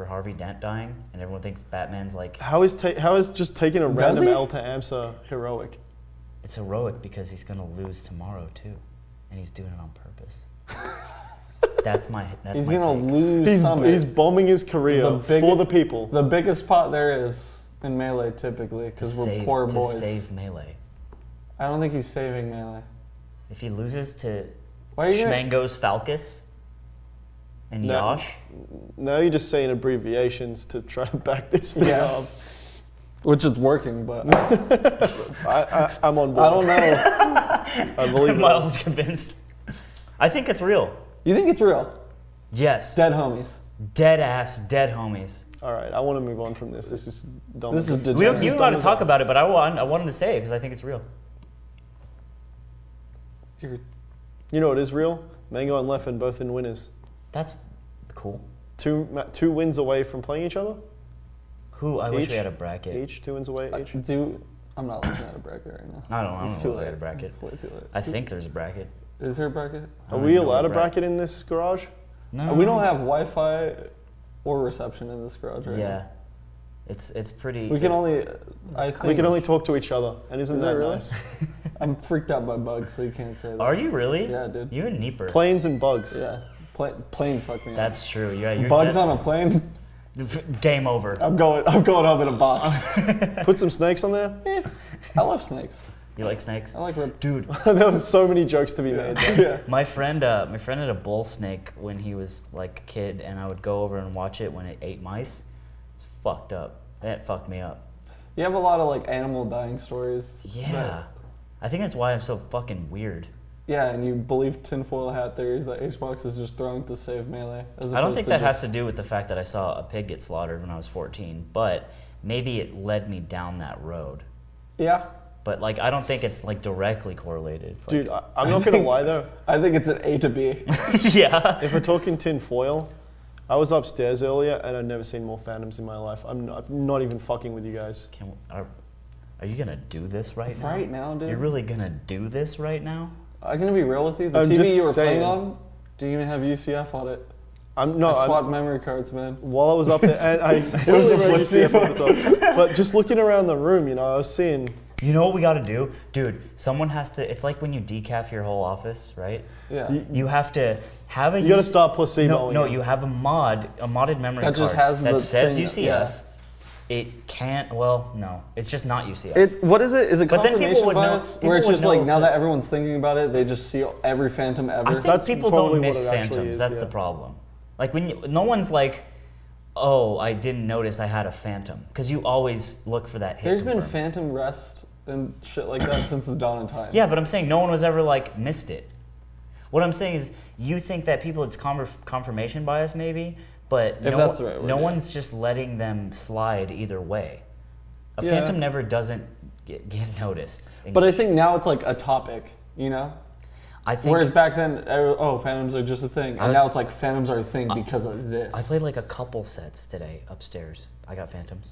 Harvey Dent dying, and everyone thinks Batman's like How is just taking a random he? L to aMSa heroic? it's heroic because he's gonna lose tomorrow too, and he's doing it on purpose. That's my He's my gonna take. lose He's Summit. bombing his career for the people. The biggest pot there is in Melee typically because we're poor boys. To save Melee. I don't think he's saving Melee. If he loses to Why are you gonna- Schmango's Falcus and No. Yosh, Now you're just saying abbreviations to try to back this thing Yeah. up. Which is working, but I'm on board. I don't know. I believe it. Miles is convinced. I think it's real. You think it's real? Yes. Dead homies. Dead ass, dead homies. All right, I want to move on from this. This is dumb. This is We don't, This you is don't got to dumb as talk hell. about it, but I wanted to say it because I think it's real. Dude, You know what is real? Mango and Leffen both in winners. That's cool. Two wins away from playing each other. Who I wish Each? we had a bracket. Each 2 wins away each. I'm not looking at a bracket right now. I don't It's know too if we had a late. bracket. It's way too late. I think there's a bracket. Is there a bracket? I Are don't we even know allowed what a bracket in this garage? No. We don't have Wi-Fi or reception in this garage right Yeah. now. It's pretty. We can only. I think We can only talk to each other, and isn't Is that it really? nice? I'm freaked out by bugs, so you can't say that. Are you really? Yeah, dude. You and Neeper. Planes and bugs. Yeah. Planes fuck me up. That's true. Yeah. You're Bugs dead- on a plane. Game over. I'm going up in a box. Put some snakes on there. I love snakes. You like snakes? I like rip. Dude, There was so many jokes to be made. Yeah. my friend had a bull snake when he was like a kid, and I would go over and watch it when it ate mice. It's fucked up. That fucked me up. You have a lot of like animal dying stories. Yeah. I think that's why I'm so fucking weird. Yeah, and you believe tinfoil hat theories that Xbox is just throwing to save Melee. I don't think that has to do with the fact that I saw a pig get slaughtered when I was 14, but maybe it led me down that road. Yeah. But like, I don't think it's like directly correlated. It's Dude, like, I'm not gonna lie though. I think it's an A to B. yeah. If we're talking tin foil, I was upstairs earlier and I'd never seen more phantoms in my life. I'm not even fucking with you guys. Are you gonna do this right now? Right now, dude. You're really gonna do this right now? I'm gonna be real with you. The I'm TV just you were saying. playing on didn't even have UCF on it. I'm I swapped memory cards, man. while I was up there, and it was a UCF on the top. But just looking around the room, you know, I was seeing. You know what we gotta do? Dude, someone has to, it's like when you decaf your whole office, right? Yeah. You have to have a... You gotta start placebo. No, you have a modded memory That card just has that the says thing, UCF. yeah. It can't, well, no, it's just not UCF. What is it? Is it But then people confirmation would know- bias? people Where it's would just like know now that- that everyone's thinking about it, they just see every phantom ever. I think That's people probably don't what miss it actually phantoms. is, That's yeah. the problem. Like no one's like, oh, I didn't notice I had a phantom, because you always look for that hit. There's been confirm. phantom rest and shit like that since the dawn of time. Yeah, but I'm saying no one was ever like missed it. What I'm saying is, you think that people it's confirmation bias maybe, but If that's the right word, no yeah. one's just letting them slide either way. A Yeah. phantom never doesn't get noticed. But I think now it's like a topic, you know? I think Whereas back then, oh, phantoms are just a thing. And was- now it's like phantoms are a thing because of this. I played like a couple sets today upstairs. I got phantoms.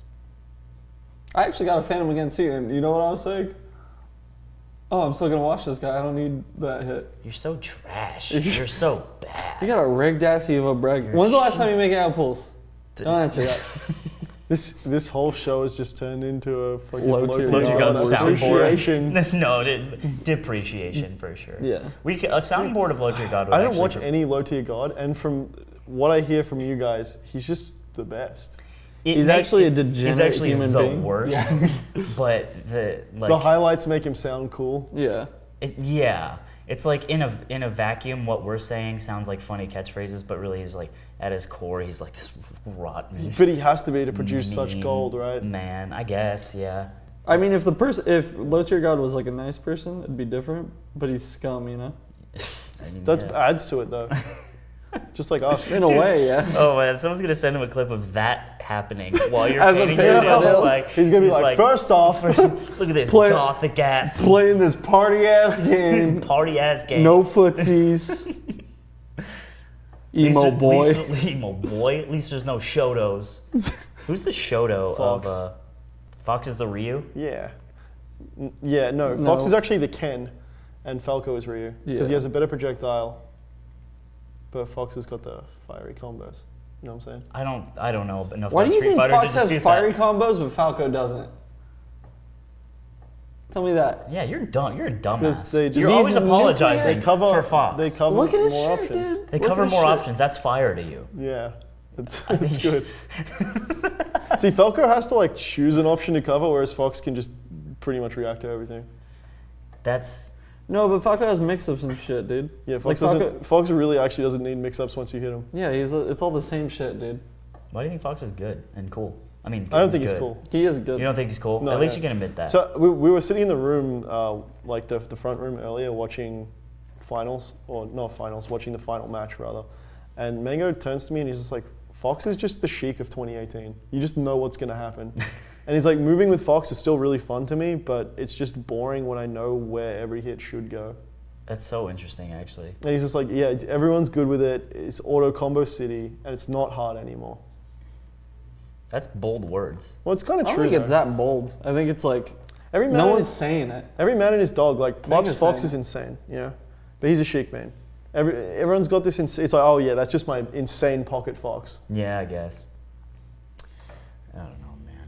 I actually got a phantom again too, and you know what I was saying? Oh, I'm still gonna watch this guy. I don't need that hit. You're so trash. You're so bad. You got a rigged ass Evo brag. When's the last time you make out pulls? Don't answer that. This whole show has just turned into a fucking Low low tier tier god god soundboard. appreciation. No, depreciation for sure. Yeah. A soundboard of Low Tier God. I don't watch any low tier god, and from what I hear from you guys, he's just the best. He's actually a degenerate He's actually human the being. worst. Yeah. But the Highlights make him sound cool. Yeah. yeah, it's like in a vacuum. What we're saying sounds like funny catchphrases, but really he's like at his core, he's like this rotten. But he has to be to produce such mean gold, right? Man, I guess, yeah. I mean, if low tier god was like a nice person, it'd be different. But he's scum, you know. I mean, That yeah. adds to it though. Just like us. In a way, yeah. Oh man, someone's gonna send him a clip of that happening while you're As a painting painting, yourself. yeah. Like, He's gonna be like, first off, look at this Play- gothic ass Playing this party ass game. party ass game. No footsies. Emo boy. Emo boy. At least there's no Shotos. Who's the Shoto Fox. of Fox is the Ryu? yeah. Yeah, no, No. Fox is actually the Ken, and Falco is Ryu. Because he Yeah. has a better projectile, but Fox has got the fiery combos. You know what I'm saying? I don't know enough Why about do you Street think Fighter Fox to has dispute fiery that. combos but Falco doesn't? Tell me that. Yeah, you're dumb. You're a Because dumbass. they just- You're always He's a apologizing They cover for Fox. They cover Look at his more shit, options. dude. They Look cover at his more shit. options. That's fire to you. Yeah, it's good. See, Falco has to like choose an option to cover, whereas Fox can just pretty much react to everything. That's No, but Falco has mix-ups and shit, dude. Yeah, Like Fox doesn't. Fox really actually doesn't need mix-ups once you hit him. Yeah, it's all the same shit, dude. why do you think Fox is good and cool? I mean, I don't think he's good. cool. He is good. You don't think he's cool? No, At least yeah. you can admit that. So we were sitting in the room, like the front room earlier, watching finals, or not finals, watching the final match rather. And Mango turns to me and he's just like, Fox is just the Sheik of 2018. You just know what's going to happen. And he's like, moving with Fox is still really fun to me, but it's just boring when I know where every hit should go. That's so interesting, actually. And he's just like, yeah, everyone's good with it. It's auto combo city, and it's not hard anymore. That's bold words. Well, it's kind I of don't true. think it's though. that bold. I think it's like Every man no in one's his, saying it. every man and his dog. Like Plup's is Fox saying is insane, you know, but he's a Sheik man. Everyone's got this. It's like, oh yeah, that's just my insane pocket Fox. Yeah, I guess. I don't know, man.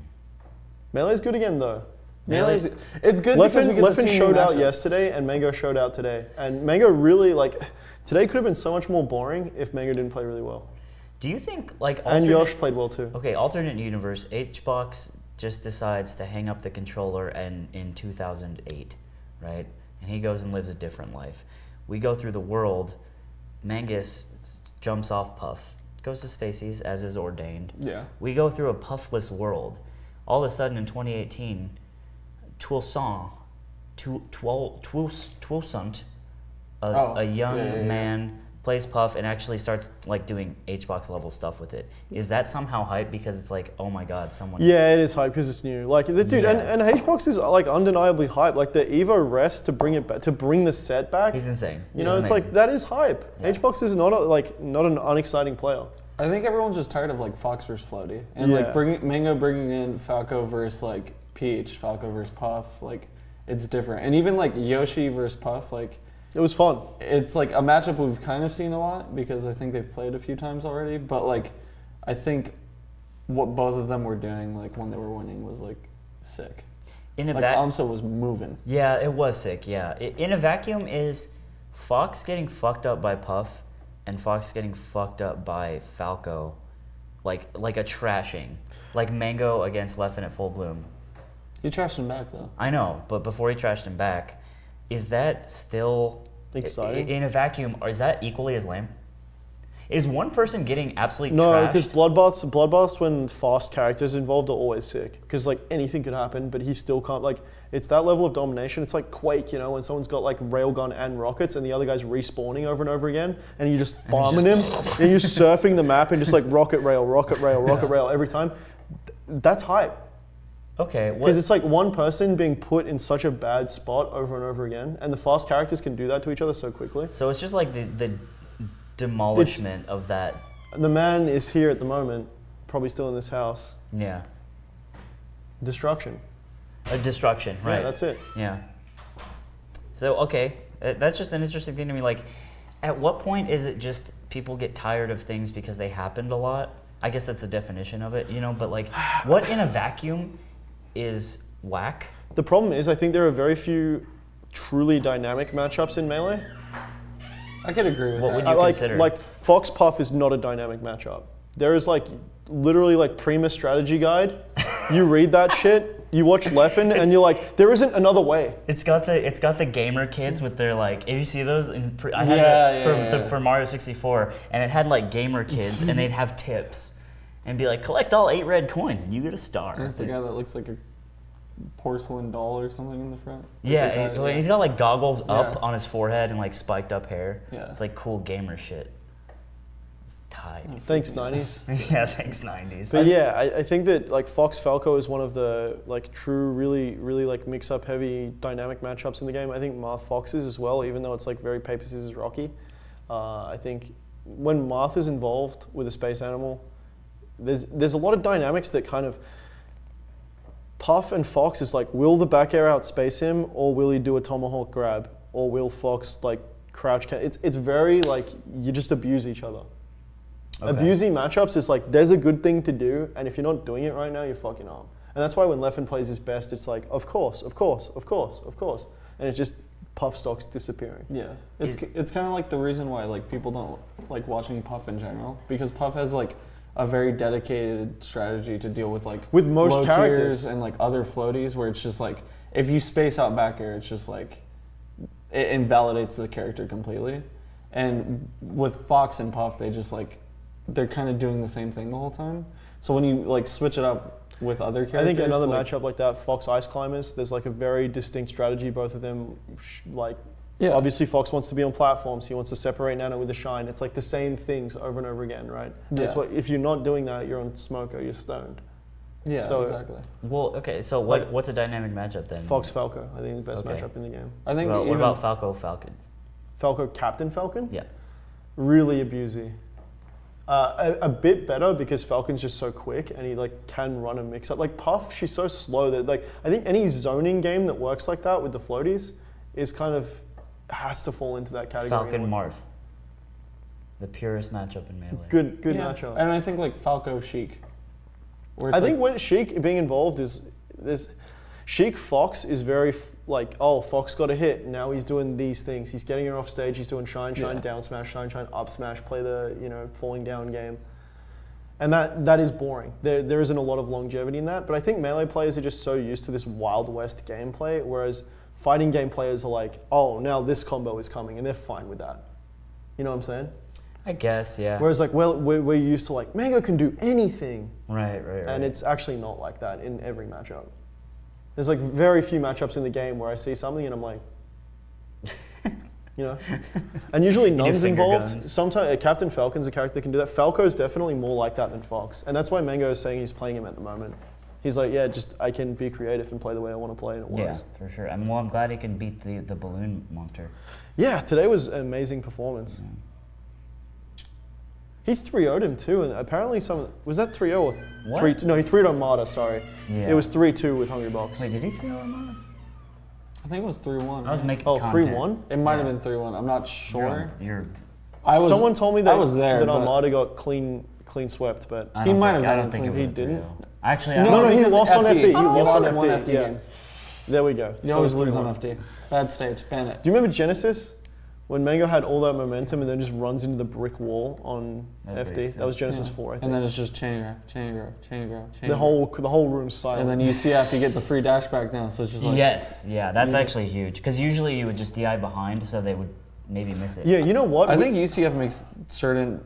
Melee's good again though. Melee's, it's good because we get to Leffen see new showed out matchups. yesterday, and Mango showed out today. And Mango really like today could have been so much more boring if Mango didn't play really well. Do you think like And Yosh played well too. Okay, alternate universe, HBox just decides to hang up the controller in 2008, right? And he goes and lives a different life. We go through the world. Mangus jumps off Puff, goes to Spacies as is ordained. Yeah. We go through a Puffless world. All of a sudden in 2018, Toussaint, a young man plays Puff and actually starts like doing HBox level stuff with it. Is that somehow hype because it's like, oh my god, someone? Yeah, it is hype because it's new. Like the dude, and HBox is like undeniably hype. Like the Evo rest to bring it back, to bring the set back. He's insane. You know, it's like that is hype. Yeah. HBox is not an unexciting player. I think everyone's just tired of like Fox versus Floaty, and like Mango bringing in Falco versus like Peach, Falco versus Puff. Like it's different, and even like Yoshi versus Puff, like. It was fun. It's like a matchup we've kind of seen a lot because I think they've played a few times already. But like, I think what both of them were doing, like when they were winning, was like sick. In a like aMSa was moving. Yeah, it was sick. Yeah, in a vacuum is Fox getting fucked up by Puff, and Fox getting fucked up by Falco, like a trashing, like Mango against Leffen at Full Bloom. He trashed him back though. I know, but before he trashed him back. Is that still exciting in a vacuum, or is that equally as lame? Is one person getting absolutely no? trashed? Because bloodbaths when fast characters involved are always sick. Because like anything could happen, but he still can't. Like it's that level of domination. It's like Quake, you know, when someone's got like railgun and rockets, and the other guy's respawning over and over again, and you're just farming him, and you're surfing the map and just like rocket rail every time. That's hype. Okay. Because it's like one person being put in such a bad spot over and over again, and the fast characters can do that to each other so quickly. So it's just like the demolishment of that. The man is here at the moment, probably still in this house. Yeah. Destruction. A destruction, right? Yeah, that's it. Yeah. So okay, that's just an interesting thing to me. Like, at what point is it just people get tired of things because they happened a lot? I guess that's the definition of it, you know. But like, what in a vacuum is whack? The problem is, I think there are very few truly dynamic matchups in Melee. I could agree with what that. Would you consider? Like Fox Puff is not a dynamic matchup. There is like literally like Prima strategy guide. You read that shit, you watch Leffen, and you're like, there isn't another way. It's got the gamer kids with their like. If you see those, I had it for Mario 64, and it had like gamer kids, and they'd have tips, and be like, collect all 8 red coins, and you get a star. There's the guy that looks like a porcelain doll or something in the front. Yeah, and he's got like goggles up Yeah. on his forehead and like spiked up hair. Yeah. It's like cool gamer shit. It's tight. Thanks, 90s. Yeah, thanks 90s. But yeah, I think that like Fox Falco is one of the like true, really like mix-up heavy dynamic matchups in the game. I think Marth Fox is as well, even though it's like very paper scissors rocky. I think when Marth is involved with a space animal, there's a lot of dynamics that kind of. Puff and Fox is like, will the back air outspace him, or will he do a tomahawk grab, or will Fox like crouch? It's very like you just abuse each other. Okay. Abusing matchups is like there's a good thing to do, and if you're not doing it right now, you're fucking up. And that's why when Leffen plays his best, it's like of course, and it's just Puff stocks disappearing. Yeah, it's kind of like the reason why like people don't like watching Puff in general, because Puff has like a very dedicated strategy to deal with like with most low characters tiers and like other floaties, where it's just like if you space out back air, it's just like it invalidates the character completely. And with Fox and Puff, they just like they're kind of doing the same thing the whole time. So when you like switch it up with other characters, I think another matchup like that, Fox Ice Climbers, there's like a very distinct strategy. Both of them yeah. Obviously, Fox wants to be on platforms. He wants to separate Nano with a shine. It's like the same things over and over again, right? Yeah. That's what. If you're not doing that, you're on smoke or you're stoned. Yeah, So- exactly. Well, okay. So what's a dynamic matchup then? Fox Falco, I think the best Okay. matchup in the game. I think What even, about Falco Falcon? Falco Captain Falcon, Yeah. really abusey. A bit better because Falcon's just so quick and he like can run a mix up. Like Puff, she's so slow that like I think any zoning game that works like that with the floaties is kind of has to fall into that category. Falcon Marth. The purest matchup in Melee. Good yeah. matchup. And I think like Falco Sheik. where it's I think like, when Sheik being involved is there's Sheik Fox is very like, oh, Fox got a hit, now he's doing these things. He's getting her off stage, he's doing shine, Yeah. down smash, shine, up smash, play the falling down game. And that is boring. There isn't a lot of longevity in that. But I think Melee players are just so used to this Wild West gameplay, whereas fighting game players are like, oh, now this combo is coming, and they're fine with that. You know what I'm saying? I guess, yeah. Whereas like we're used to like, Mango can do anything. Right. And it's actually not like that in every matchup. There's like very few matchups in the game where I see something and I'm like, you know? And usually Nuns finger involved. guns. Sometimes Captain Falcon's a character that can do that. Falco's definitely more like that than Fox. And that's why Mango is saying he's playing him at the moment. He's like, yeah, just I can be creative and play the way I want to play and it works. Yeah, for sure. I'm glad he can beat the balloon monster. Yeah, today was an amazing performance. Yeah. He 3-0'd him too, and apparently was that 3-0 or What? 3-2? No, he 3-0'd Armada, sorry. Yeah. It was 3-2 with Hungrybox. Wait, did he 3-0 Armada? I think it was 3-1. I was right? making Oh, content. 3-1? It might have Yeah. been 3-1. I'm not sure. Someone told me that, I was there, that but Armada got clean swept, but I He don't might think- have I don't gotten think clean. it was He a didn't? 3-0. Actually, No, he because lost on FD. He lost on one FD, yeah. game. there we go. You So always it's lose 3-1. on FD. Bad stage. Ban it. Do you remember Genesis? When Mango had all that momentum and then just runs into the brick wall on That's FD? pretty That was Genesis Yeah. 4, I think. And then it's just chain grab. the whole room's silent. And then you see after you get the free dash back now, so it's just like Yes, yeah, that's Yeah. actually huge. Because usually you would just DI behind, so they would maybe miss it. Yeah, you know what? I think UCF makes certain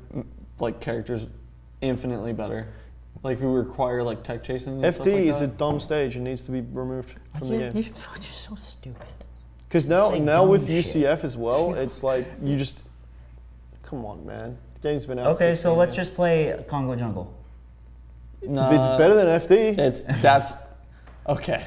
like characters infinitely better, like who require like tech chasing. And stuff FD like is a that. dumb stage and needs to be removed from the game. You're so stupid. Because Say now dumb with shit. UCF as well, it's like you just, come on, man. The game's been out. Okay, 16 so let's years. just play Congo Jungle. Nah, It's better than FD. That's okay.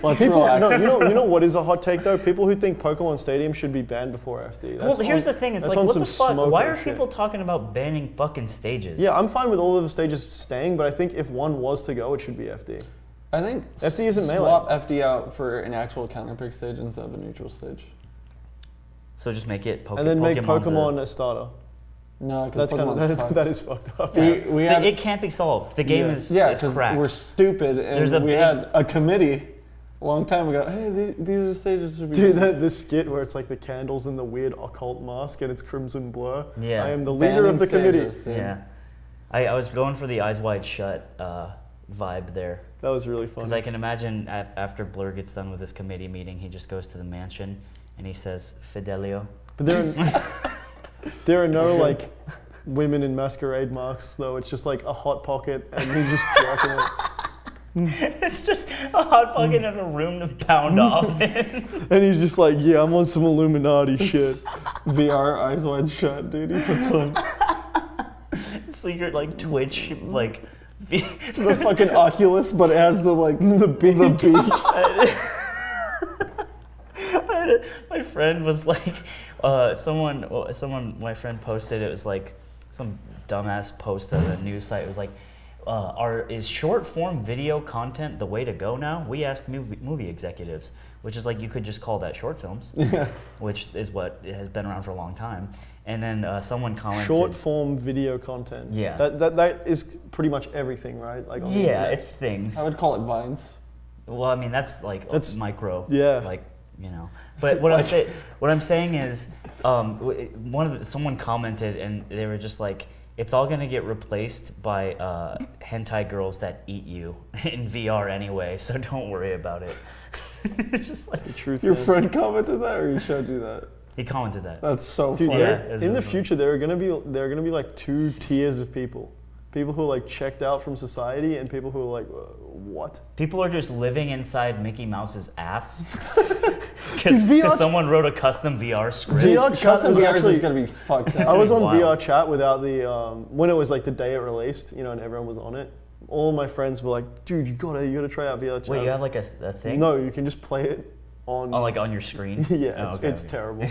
Let's People, relax. no, you know what is a hot take though? People who think Pokemon Stadium should be banned before FD. Well, here's the thing. It's that's like, on what the some fuck? Why smoker are shit. people talking about banning fucking stages? Yeah, I'm fine with all of the stages staying, but I think if one was to go, it should be FD. I think FD isn't melee. swap FD out for an actual counter pick stage instead of a neutral stage. So just make it Pokemon. And then make Pokemon a starter. No, because That's kind of that is fucked up. we had It can't be solved. The game Yeah. is yeah, is because cracked. we're stupid, and There's a we big- had a committee a long time ago. Hey, these are stages should be. Dude, the skit where it's like the candles and the weird occult mask and it's Crimson Blur. Yeah. I am the leader of the committee. Yeah. I was going for the Eyes Wide Shut vibe there. That was really fun. Because I can imagine after Blur gets done with his committee meeting, he just goes to the mansion and he says, Fidelio. But there are no like women in masquerade masks though. It's just like a hot pocket and he's just jerking it. It's just a hot pocket in a room to pound off in. And he's just like, yeah, I'm on some Illuminati shit. VR eyes wide shut, dude. He puts on Secret like Twitch like. the fucking Oculus, but it has the like the beak. My friend was like, my friend posted, it was like some dumbass post on a news site. It was like, is short form video content the way to go now? We ask movie executives, which is like, you could just call that short films, which is what has been around for a long time. And then someone commented. Short form video content. Yeah. That is pretty much everything, right? Like on the Yeah, internet. it's things. I would call it vines. Well, I mean, that's like micro. Yeah. Like, you know. But what I'm saying is, someone commented and they were just like, it's all gonna get replaced by hentai girls that eat you in VR anyway, so don't worry about it. It's just like, the truth. Your man. friend commented that, or he showed you that? he commented that. That's so Dude, funny. Yeah, there- it's in the really future, there are gonna be like two tiers of people who are like checked out from society and people who are like, what? People are just living inside Mickey Mouse's ass Dude, VR because someone wrote a custom VR script. VR chat Custom was VRs actually. is gonna be fucked I up. was on Wild. VR chat without the when it was like the day it released, you know, and everyone was on it. All my friends were like, dude, you gotta try out VR chat. Wait, you have like a thing? No, you can just play it on. Oh, like on your screen? yeah, Oh, it's okay. terrible.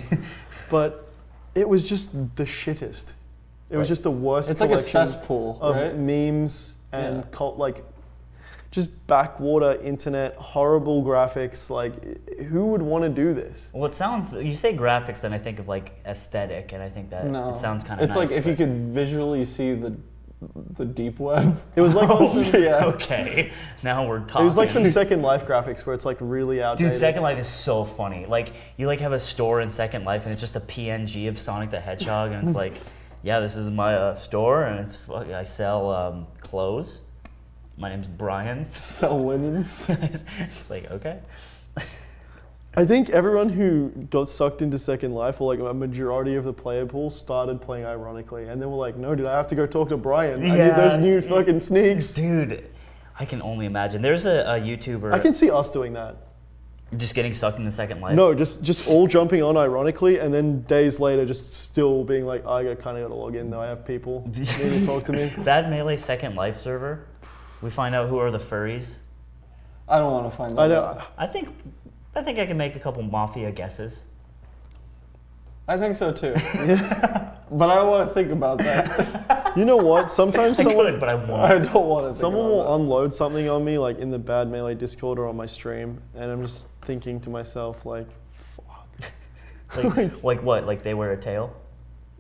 But it was just the shittest. It was just the worst. It's like a collection cesspool, of right? memes and Yeah. cult, like just backwater internet, horrible graphics. Like, who would want to do this? Well, it sounds, you say graphics and I think of like aesthetic, and I think that No, it sounds kind of It's nice. like if you could visually see the deep web. It was like on some, Yeah. Okay, now we're talking. it was like some Second Life graphics where it's like really outdated. Dude, Second Life is so funny. Like, you like have a store in Second Life and it's just a PNG of Sonic the Hedgehog and it's like, yeah, this is my store, and I sell clothes. My name's Brian. Sell linens. It's like, okay. I think everyone who got sucked into Second Life, or like a majority of the player pool, started playing ironically, and then we're like, no, dude, I have to go talk to Brian. I need those new fucking sneaks. Dude, I can only imagine. There's a YouTuber. I can see us doing that. Just getting sucked into Second Life. No, just all jumping on ironically, and then days later, just still being like, I kind of got to log in though. I have people need to talk to me. That Melee Second Life server, we find out who are the furries. I don't want to find that I know. out. I think I can make a couple Mafia guesses. I think so too. But I don't want to think about that. You know what? Sometimes I someone, could, but I won't. I don't want to. someone will unload something on me, like in the Bad Melee Discord or on my stream, and I'm just thinking to myself, like, fuck. Like what? Like they wear a tail?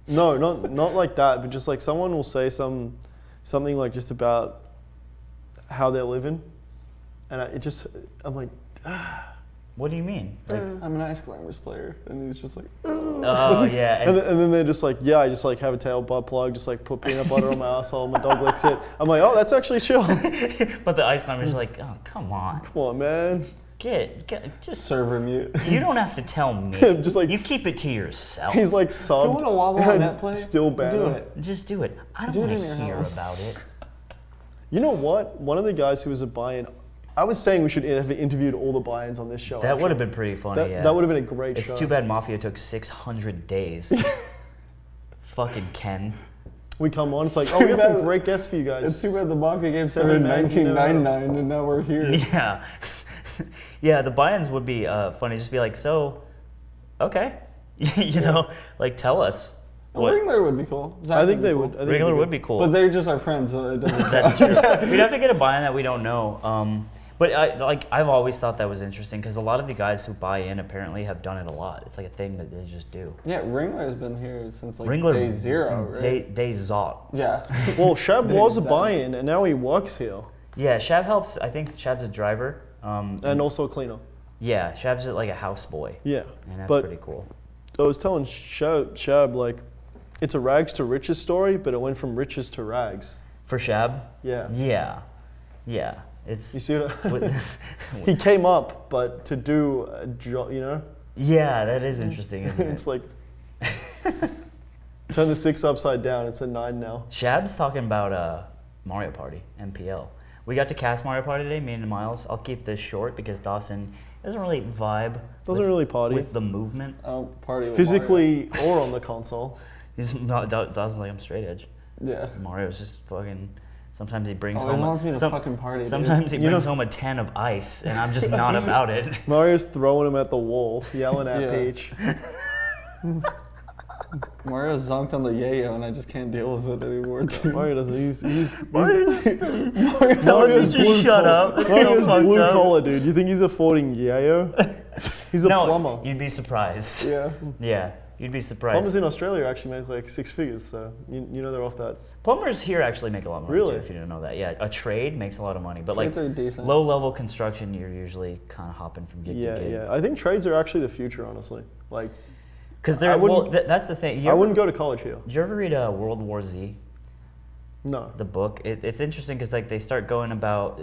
No, not like that, but just like someone will say something like just about how they're living, and I'm like, What do you mean? Like, I'm an Ice Climbers player, and he's just like, oh yeah. and then they're just like, yeah, I just like have a tail butt plug, just like put peanut butter on my asshole, my dog licks it. I'm like, oh, that's actually chill. But the Ice Climbers are like, oh come on, Come on, man. get just. server mute. You don't have to tell me. Just like- you keep it to yourself. He's like You subbed. want to wobble and I on just net play? Still ban Do him. it. Just do it. I don't Do it want in to your hear house. about it. You know what? One of the guys who was a buy-in, I was saying we should have interviewed all the buy-ins on this show. That would have actually. been pretty funny. Yeah. That would have been a great show. It's too bad Mafia took 600 days. Fucking Ken. We come on, it's like, It's oh, we too got some bad- great guests for you guys. It's too bad the Mafia game Seven started in man, you know. 1999, and now we're here. Yeah. Yeah, the buy-ins would be funny. Just be like, so, okay. You know, like tell us. What? Ringler would be cool. Zach I think be they cool. would. I think Regular it'd would be cool. But they're just our friends, so it doesn't That's true. We'd have to get a buy-in that we don't know. But I've always thought that was interesting because a lot of the guys who buy in apparently have done it a lot. It's like a thing that they just do. Yeah, Ringler's been here since like Ringler, day zero, right? Day zot. Yeah. Well, Shab was a Exactly. buy-in, and now he works here, Yeah, Shab helps. I think Shab's a driver. and also a cleaner. Yeah, Shab's like a houseboy. Yeah, And that's but pretty cool. I was telling Shab, like, it's a rags to riches story, but it went from riches to rags. For Shab? Yeah. Yeah. It's You see what with- he came up, but to do a job, you know, yeah, that is interesting, isn't it? it's like turn the 6 upside down. It's a 9 now. Shab's talking about Mario Party, MPL. We got to cast Mario Party today, me and Miles. I'll keep this short because Dawson doesn't really vibe. Doesn't really party. with the movement. I don't party with Physically or on the console. He's not. Dawson's like I'm straight edge. Mario. Yeah. Mario's just fucking. Sometimes he brings Always home. wants me to fucking party, dude. Sometimes he You brings know- home a 10 of ice, and I'm just not about it. Mario's throwing him at the wall, yelling at Yeah. Peach. Mario zonked on the yayo, and I just can't deal with it anymore. Dude. Mario doesn't. He's Mario's Mario's Mario's just shut up. It's so Mario's fucked blue up. collar, dude. You think he's affording yayo? He's a No, plumber. you'd be surprised. Yeah. Yeah, you'd be surprised. Plumbers in Australia actually make like 6 figures, so you know they're off that. Plumbers here actually make a lot of money Really? too, if you didn't know that. Yeah, a trade makes a lot of money, but like Trades are decent. low-level construction, you're usually kind of hopping from gig Yeah, to gig. yeah. I think trades are actually the future, honestly. Like, Because I they're well, wouldn't- that's the thing. I wouldn't go to college here. Did you ever read World War Z, No. the book? It's interesting because like they start going about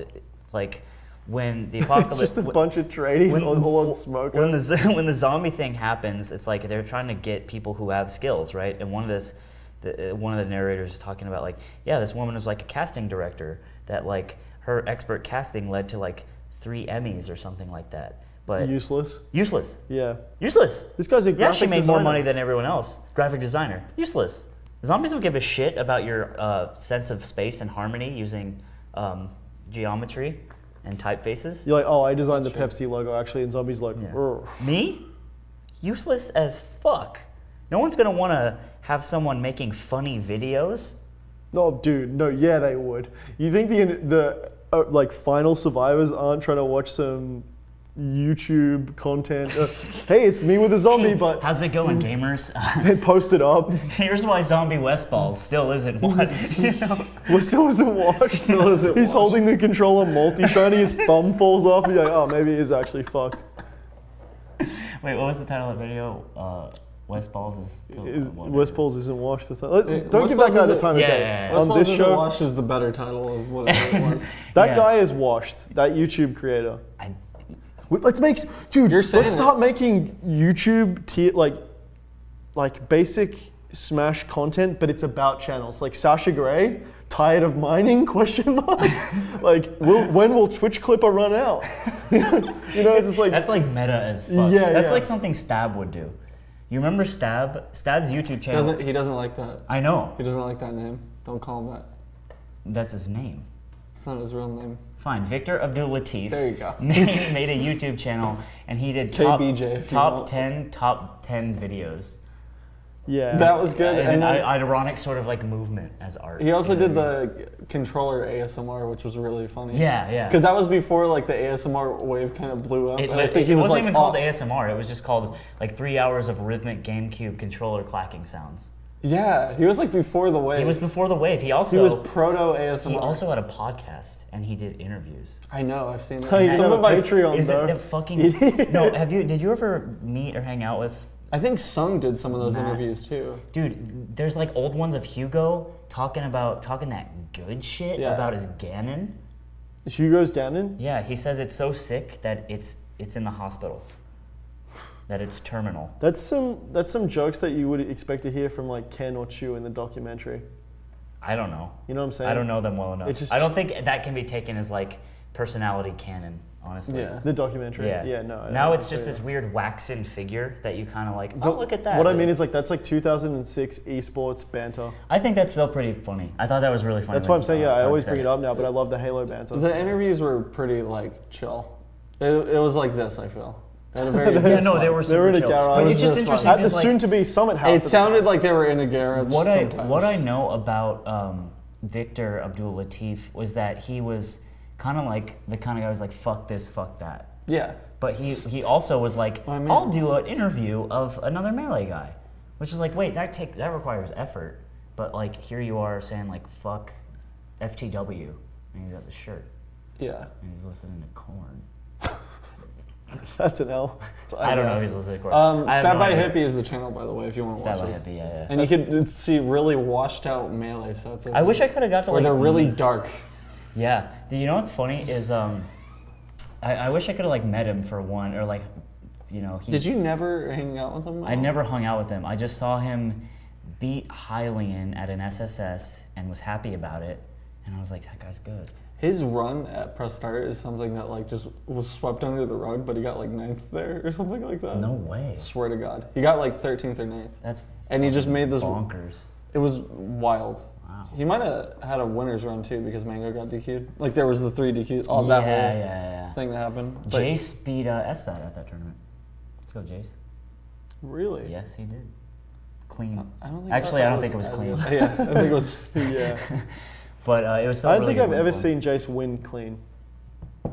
like when the apocalypse. It's just a bunch of tradies all on smoke. When the zombie thing happens, it's like they're trying to get people who have skills, right? And one of the narrators is talking about like, yeah, this woman was like a casting director that like her expert casting led to like 3 Emmys or something like that. But Useless. useless. Yeah. Useless. This guy's a You actually graphic make designer. more money than everyone else. Graphic designer. Useless. Zombies don't give a shit about your sense of space and harmony using geometry and typefaces. You're like, oh, I designed the Pepsi logo actually, and zombies like, Yeah. "Urgh." Me? Useless as fuck. No one's gonna want to have someone making funny videos. No, dude, no, yeah, they would. You think the like final survivors aren't trying to watch some YouTube content? Hey, it's me with a zombie, but How's it going, gamers? and post it up. Here's why zombie Westballz still isn't one. You know? Well, still isn't watched. He's holding the controller multi-shiny, his thumb falls off, and you're like, oh, maybe it is actually fucked. Wait, what was the title of the video? Westballz is still Westballz isn't washed. That's not, don't Westballz give that guy the isn't- time of yeah, day. yeah, yeah. On this show, Wash is the better title of whatever it was. that Yeah. guy is washed. That YouTube creator. I, Let's make, dude. You're saying Let's start making YouTube like basic Smash content, but it's about channels. Like Sasha Grey, tired of mining? Question mark. Like, when will Twitch Clipper run out? You know, it's just like that's like meta as fuck. Yeah, that's yeah. like something Stab would do. You remember Stab? Stab's YouTube channel. He doesn't like that. I know. He doesn't like that name. Don't call him that. That's his name. It's not his real name. Fine. Victor Abdul Latif. There you go. made a YouTube channel and he did top, KBJ, if you top want. 10 videos. yeah. That was good. And And an then ironic sort of like movement as art. he also You know did what I mean? the controller ASMR, which was really funny. Yeah, yeah. Because that was before like the ASMR wave kind of blew up. It, and I think he it was wasn't like, even called oh, ASMR. It was just called like 3 hours of rhythmic GameCube controller clacking sounds. Yeah, he was like before the wave. He was before the wave. He He also was proto ASMR. he also had a podcast and he did interviews. I know, I've seen that. Hey, you Some have of a my- Patreon, Is bro. it fucking no? Did you ever meet or hang out with? I think Sung did some of those Matt. interviews too. Dude, there's like old ones of Hugo talking that good shit Yeah. about his Ganon. Hugo's Ganon? Yeah, he says it's so sick that it's in the hospital. That it's terminal. That's some jokes that you would expect to hear from like Ken or Chew in the documentary. I don't know. You know what I'm saying? I don't know them well enough. It's just- I don't think that can be taken as like personality canon, honestly. Yeah. The documentary. Yeah. Yeah. No. Now I it's just agree. this weird waxen figure that you kind of like. Oh, But look at that. What I mean is like that's like 2006 esports banter. I think that's still pretty funny. I thought that was really funny. That's what I'm saying. Yeah, I always said bring it up now, but I love the Halo banter. The interviews were pretty like chill. It was like this, I feel. At a very Yeah, no, they were They were in a super chill. garage. But It it's was just just interesting At the because like, soon-to-be Summit House. It at the sounded time. like they were in a garage what sometimes. I know about Victor Abdul Latif was that he was kind of like the kind of guy who was like fuck this, fuck that. Yeah. But he also was like, I mean- I'll do an interview of another Melee guy, which is like, wait, that requires effort. But like here you are saying like fuck FTW, and he's got the shirt Yeah. and he's listening to Korn. That's an L. I don't know if he's listening to Korn. I have Stab no by idea. Hippie is the channel, by the way, if you want to Stab watch by this. Hippie, yeah. And you could see really washed out Melee sets. I wish I could have got to Where like. they're really meet- dark. Yeah. Do you know what's funny is I wish I could have like met him for one or like, you know. He, Did you never hang out with them? I never hung out with him. I just saw him beat Hylian at an SSS and was happy about it, and I was like, that guy's good. His run at Press Start is something that like just was swept under the rug, but he got like 9th there or something like that. No way. Swear to God. He got like 13th or 9th. That's And he just made this. bonkers. It was wild. Wow. He might have had a winner's run too because Mango got DQ'd. Like there was the 3 DQs, all yeah, that whole yeah. thing that happened. But Jace beat SFAT at that tournament. Let's go, Jace. Really? Yes, he did. Clean. I don't think Actually, that I don't think it was as clean. good. Yeah, I think it was. Yeah. But it was still I don't really think good I've ever win for him. seen Jace win clean.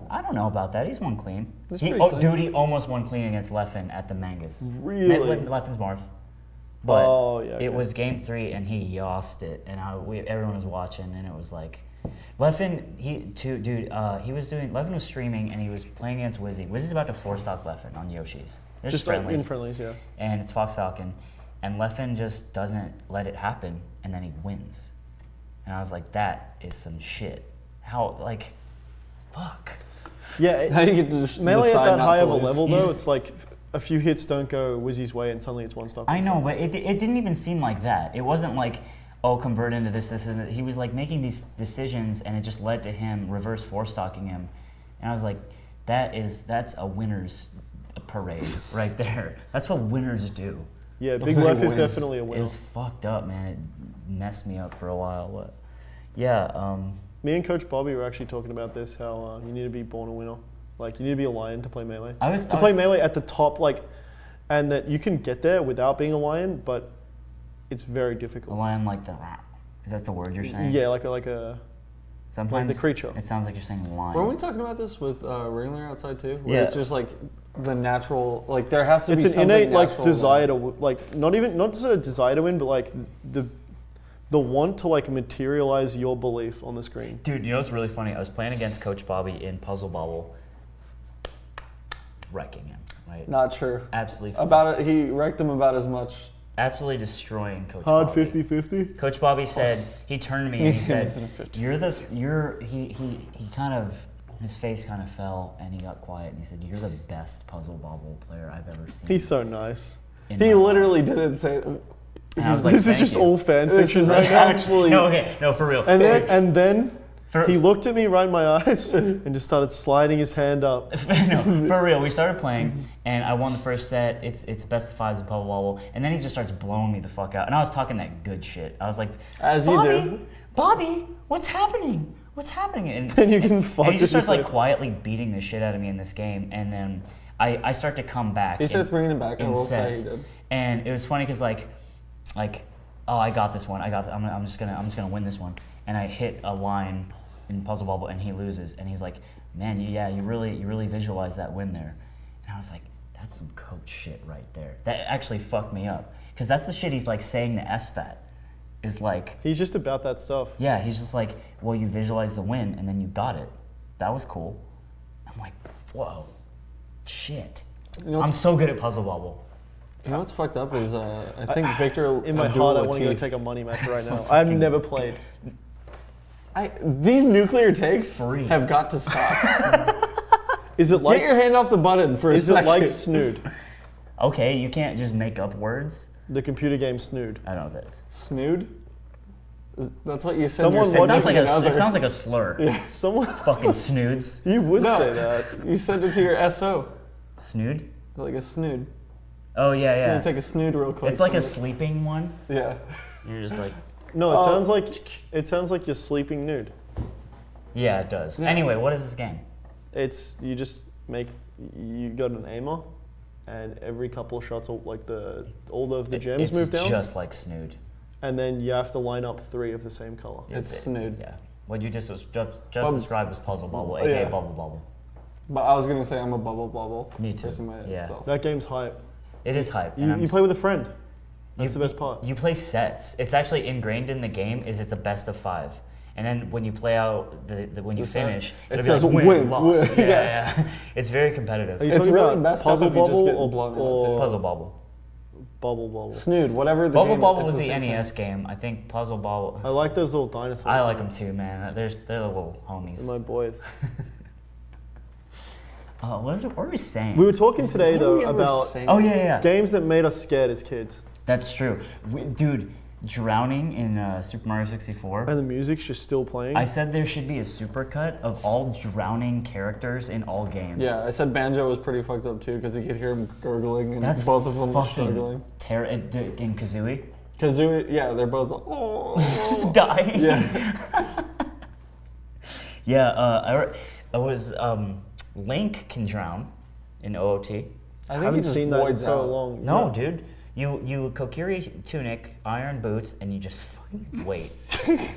I don't know about that. He's won clean. He's He, pretty oh, clean. dude, he almost won clean against Leffen at the Mangas. Really? Leffen's Marth. But Oh, yeah, okay. it was game 3 and he yossed it, and everyone was watching, and it was like, Leffen, Leffen was streaming and he was playing against Wizzy. Wizzy's about to 4-stock Leffen on Yoshi's. They're Just friendlies. in friendlies, yeah. And it's Fox Falcon, and Leffen just doesn't let it happen, and then he wins. And I was like, that is some shit. How, like, fuck. Yeah, How you get to Melee at decide that not high to of a lose. level, You though, just- it's like a few hits don't go Wizzy's way and suddenly it's one stock. I know, but it didn't even seem like that. It wasn't like, oh, convert into this, and that. He was like making these decisions, and it just led to him reverse 4-stocking him. And I was like, that's a winner's parade right there. That's what winners do. Yeah, Big They Left is win. definitely a It winner. was fucked up, man. It messed me up for a while. But yeah, Me and Coach Bobby were actually talking about this, how you need to be born a winner. Like, you need to be a lion to play Melee. To play Melee at the top, like, and that you can get there without being a lion, but it's very a difficult. lion like the. Is that the word you're saying? Yeah, like a Sometimes the creature. It sounds like you're saying lion. Weren't we talking about this with Wrangler outside too? Where Yeah. it's just like the natural, like there has to be it's an something innate like natural desire there. to like not just a desire to win, but like the want to like materialize your belief on the screen. Dude, you know what's really funny? I was playing against Coach Bobby in Puzzle Bobble, wrecking him. right? Not true. Absolutely. About it, he wrecked him about as much. Absolutely destroying Coach Hard Bobby. 50-50. Coach Bobby said, he turned to me and he said, He kind of, his face kind of fell and he got quiet and he said, "You're the best puzzle bobble player I've ever seen." He's so nice. in He my literally didn't say. life." And I was like, This is "Thank just you." all fan This fiction is right like now. actually. No, okay, no, for real. And then For- he looked at me right in my eyes and just started sliding his hand up. No, for real. We started playing, and I won the first set. It's best of fives in Puzzle Bobble, and then he just starts blowing me the fuck out. And I was talking that good shit. I was like, As you Bobby, do. Bobby, what's happening? What's happening? And you can and fuck he just starts like yourself. quietly beating the shit out of me in this game, and then I start to come back. He starts in- bringing it back. I in will say he sets. did. And it was funny because like, oh, I got this one. I'm just gonna win this one. And I hit a line in Puzzle Bobble, and he loses. And he's like, "Man, you really visualized that win there." And I was like, "That's some coach shit right there." That actually fucked me up because that's the shit he's like saying to SFAT. Is like, He's just about that stuff. yeah, he's just like, "Well, you visualized the win, and then you got it. That was cool." I'm like, "Whoa, shit." You know I'm what's, so good at Puzzle Bobble. you know what's fucked up is I think Victor. In my heart, I want to go take a money match right now. I've never played. These nuclear takes Free. have got to stop. Is it like Get your hand off the button for a is it second. like Snood, Okay, you can't just make up words. the computer game Snood? I don't know what that is. Snood? That's what you said. Someone It What sounds if like significant it other. sounds like a slur. Someone Fucking snoods. you would No. say that. You sent it to your SO. Snood? Like a snood. Oh yeah, I'm yeah. gonna take a snood real quick. It's like a Snood. sleeping one. Yeah. You're just like, No, it Oh. sounds like you're sleeping nude. yeah, it does. Yeah. Anyway, what is this game? It's you just make you got an aimer, and every couple of shots, all of the gems It's move down, just like Snood. and then you have to line up 3 of the same color. It's Snood. Yeah. What you just described was Puzzle Bobble, yeah. aka Bubble Bobble. But I was gonna say I'm a bubble. Me too. Person by Yeah. itself. That game's hype. It is hype. You play with a friend. That's the best part. You play sets. It's actually ingrained in the game. It's a best of 5. And then when you play out when you The set, finish, it it'll says be like win, loss. win. Yeah. It's very competitive. Are you It's talking really about messed up Puzzle if you just Bobble get or, blown out, or Puzzle Bobble. Bubble Bobble? Snood, whatever the Bubble game, Bobble it's was the the same thing. NES game. I think Puzzle Bobble. I like those little dinosaurs. I like man. them too, man. They're little homies. They're my boys. What were we saying? We were talking today What though were we ever about saying? Oh yeah. games that made us scared as kids, That's true. Dude, drowning in Super Mario 64. and the music's just still playing. I said there should be a supercut of all drowning characters in all games. Yeah, I said Banjo was pretty fucked up too because you could hear him gurgling and That's both of them were fucking struggling. in Kazooie. Kazooie, yeah, they're both like, oh. Just dying. Yeah. Yeah, I was Link can drown in OOT. I think I he haven't just seen that in voids so out. long. No, dude. You Kokiri tunic, iron boots, and you just fucking wait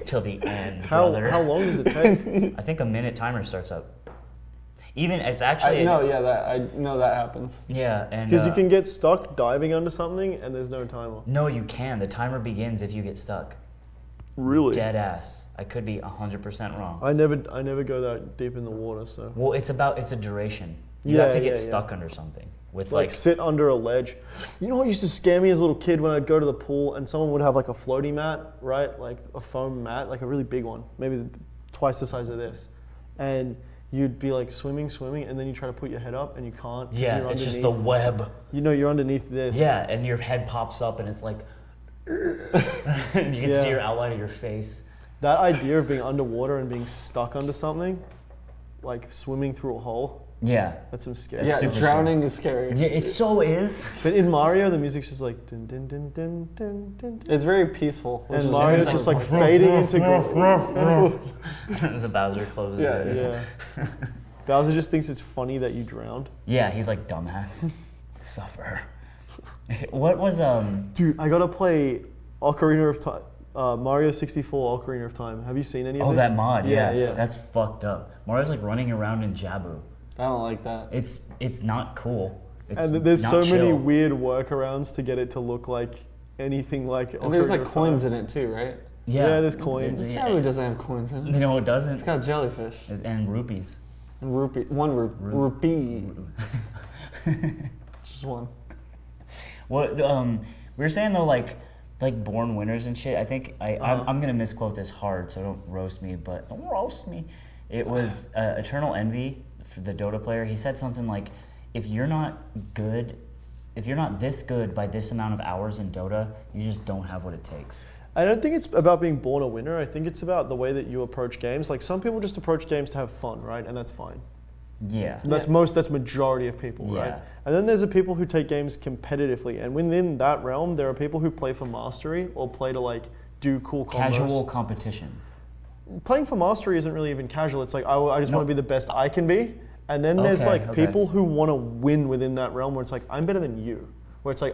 till the end, How brother. long does it take? I think a minute timer starts up. Even it's actually I know that happens. yeah, and Because you can get stuck diving under something and there's no timer. no, you can. The timer begins if you get stuck. Really? Dead ass. I could be 100% wrong. I never go that deep in the water, so Well, it's a duration. You have to get yeah. stuck under something with like sit under a ledge. You know what used to scare me as a little kid when I'd go to the pool and someone would have like a floaty mat, right? Like a foam mat, like a really big one, maybe twice the size of this, and you'd be like swimming, and then you try to put your head up and you can't. 'cause yeah, you're it's just the underneath- web. You know, you're underneath this. Yeah, and your head pops up and it's like, and you can Yeah. see your outline of your face. That idea of being underwater and being stuck under something, like swimming through a hole, Yeah. that's some scary. That's Yeah, super drowning is scary. Yeah, it so is. But in Mario, the music's just like dun dun dun dun dun dun. dun. It's very peaceful. Which And is Mario's very just like fun. fading into The Bowser closes Yeah, it. yeah. Bowser just thinks it's funny that you drowned. Yeah, he's like dumbass. Suffer. What was Dude, I gotta play Ocarina of Time. Mario 64 Ocarina of Time. Have you seen any of Oh, this? that mod, yeah. yeah. That's fucked up. Mario's like running around in Jabu. I don't like that. It's not cool. It's And there's not so many chill. weird workarounds to get it to look like anything like And there's Ocarina like of coins Time. in it too, right? Yeah, Yeah, there's coins. It's- Jabu doesn't have coins in it. You know what doesn't? It's got jellyfish. And rupees. Rupee. Rupee. Just one. What we were saying though, like born winners and shit. I think I'm gonna misquote this hard, so don't roast me. But don't roast me. It was Eternal Envy for the Dota player. He said something like, if you're not this good by this amount of hours in Dota, you just don't have what it takes. I don't think it's about being born a winner. I think it's about the way that you approach games. Like some people just approach games to have fun, right? And that's fine. Yeah. That's majority of people, right? Yeah. And then there's the people who take games competitively. And within that realm, there are people who play for mastery or play to like do cool combos. Casual competition. Playing for mastery isn't really even casual. It's like, I just want to be the best I can be. And then there's people who want to win within that realm where it's like, I'm better than you. Where it's like,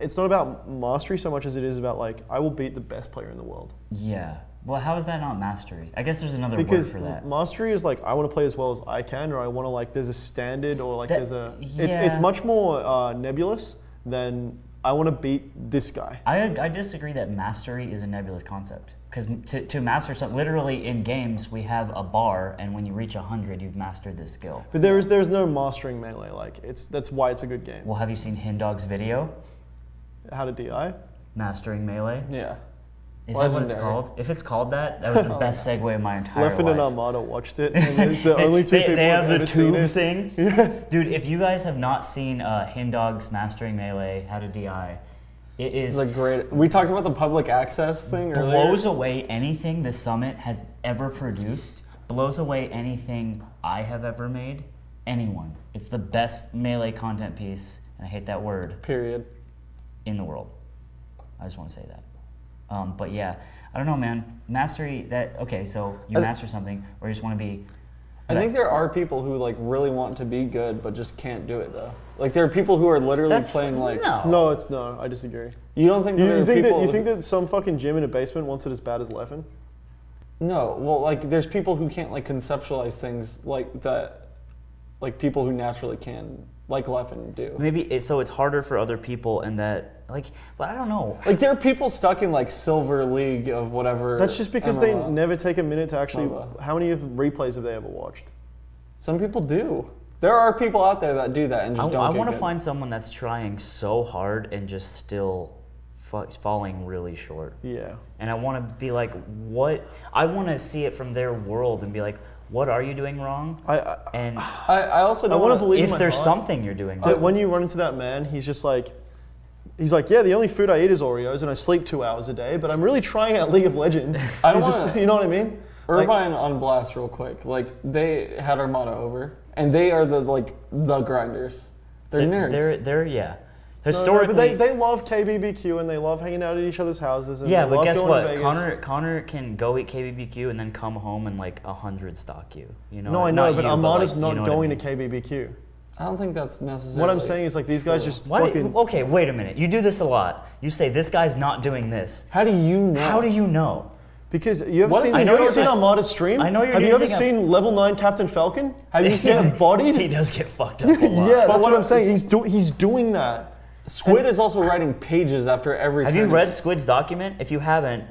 it's not about mastery so much as it is about like, I will beat the best player in the world. Yeah. Well, how is that not mastery? I guess there's another Because word for that. mastery is like, I want to play as well as I can, or I want to like, there's a standard, or like it's Yeah. much more nebulous than I want to beat this guy. I disagree that mastery is a nebulous concept. Because to master something, literally in games, we have a bar, and when you reach 100, you've mastered this skill. But there's no mastering melee. Like that's why it's a good game. Well, have you seen Hindog's video? How to DI? Mastering melee? Yeah. Is that what it's Legendary. called? If it's called that, that was the best segue of my entire Leffen life. and Armada watched it, and it's the only two people they have who've the ever seen tube it. thing. Dude, if you guys have not seen Hindog's Mastering Melee, How to DI, it is It's a great. We talked about the public access thing earlier. blows away anything the Summit has ever produced, blows away anything I have ever made, anyone. It's the best Melee content piece, and I hate that word, Period. in the world. I just want to say that. But yeah, I don't know, man. Mastery, so you master something, or you just want to be I think there are people who like really want to be good but just can't do it though. Like there are people who are literally playing like. No, I disagree. You don't think You think people that you think that some fucking gym in a basement wants it as bad as Leffen? No, well, like there's people who can't like conceptualize things like that, like people who naturally can, like Leffen do. maybe so it's harder for other people, and that but I don't know. Like there are people stuck in like Silver League of whatever. That's just because they never take a minute to actually. MOBA. How many of the replays have they ever watched? Some people do. There are people out there that do that and just don't. I get want to good. find someone that's trying so hard and just still falling really short. Yeah. And I want to be like, what? I want to see it from their world and be like, what are you doing wrong? I also don't I want to wanna- believe in if my there's heart something you're doing that wrong. when you run into that man, he's like, yeah, the only food I eat is Oreos, and I sleep 2 hours a day, but I'm really trying out League of Legends. I don't He's just, wanna- you know what I mean? Irvine on blast real quick. Like they had Armada over, and they are the grinders. They're nerds. They're yeah. No, Historically, but they love KBBQ and they love hanging out at each other's houses. And yeah, they but love guess going what? to Vegas. Connor can go eat KBBQ and then come home and like 100 stock you. You know? No, I know, Not but you, Armada's like, not you know what I going mean. to KBBQ. I don't think that's necessary. What I'm saying is like these guys just Why fucking. okay, wait a minute. You do this a lot. You say this guy's not doing this. How do you know? How do you know? Because you ever What if seen, I you know ever you're seen not- Armada's stream? I know you're Have you ever using a- seen level 9 Captain Falcon? Have you seen Get bodied? He does get fucked up a lot. Yeah, that's what what I'm I'm- saying. He's doing that. Squid is also writing pages after every. Have you tournament. read Squid's document? If you haven't,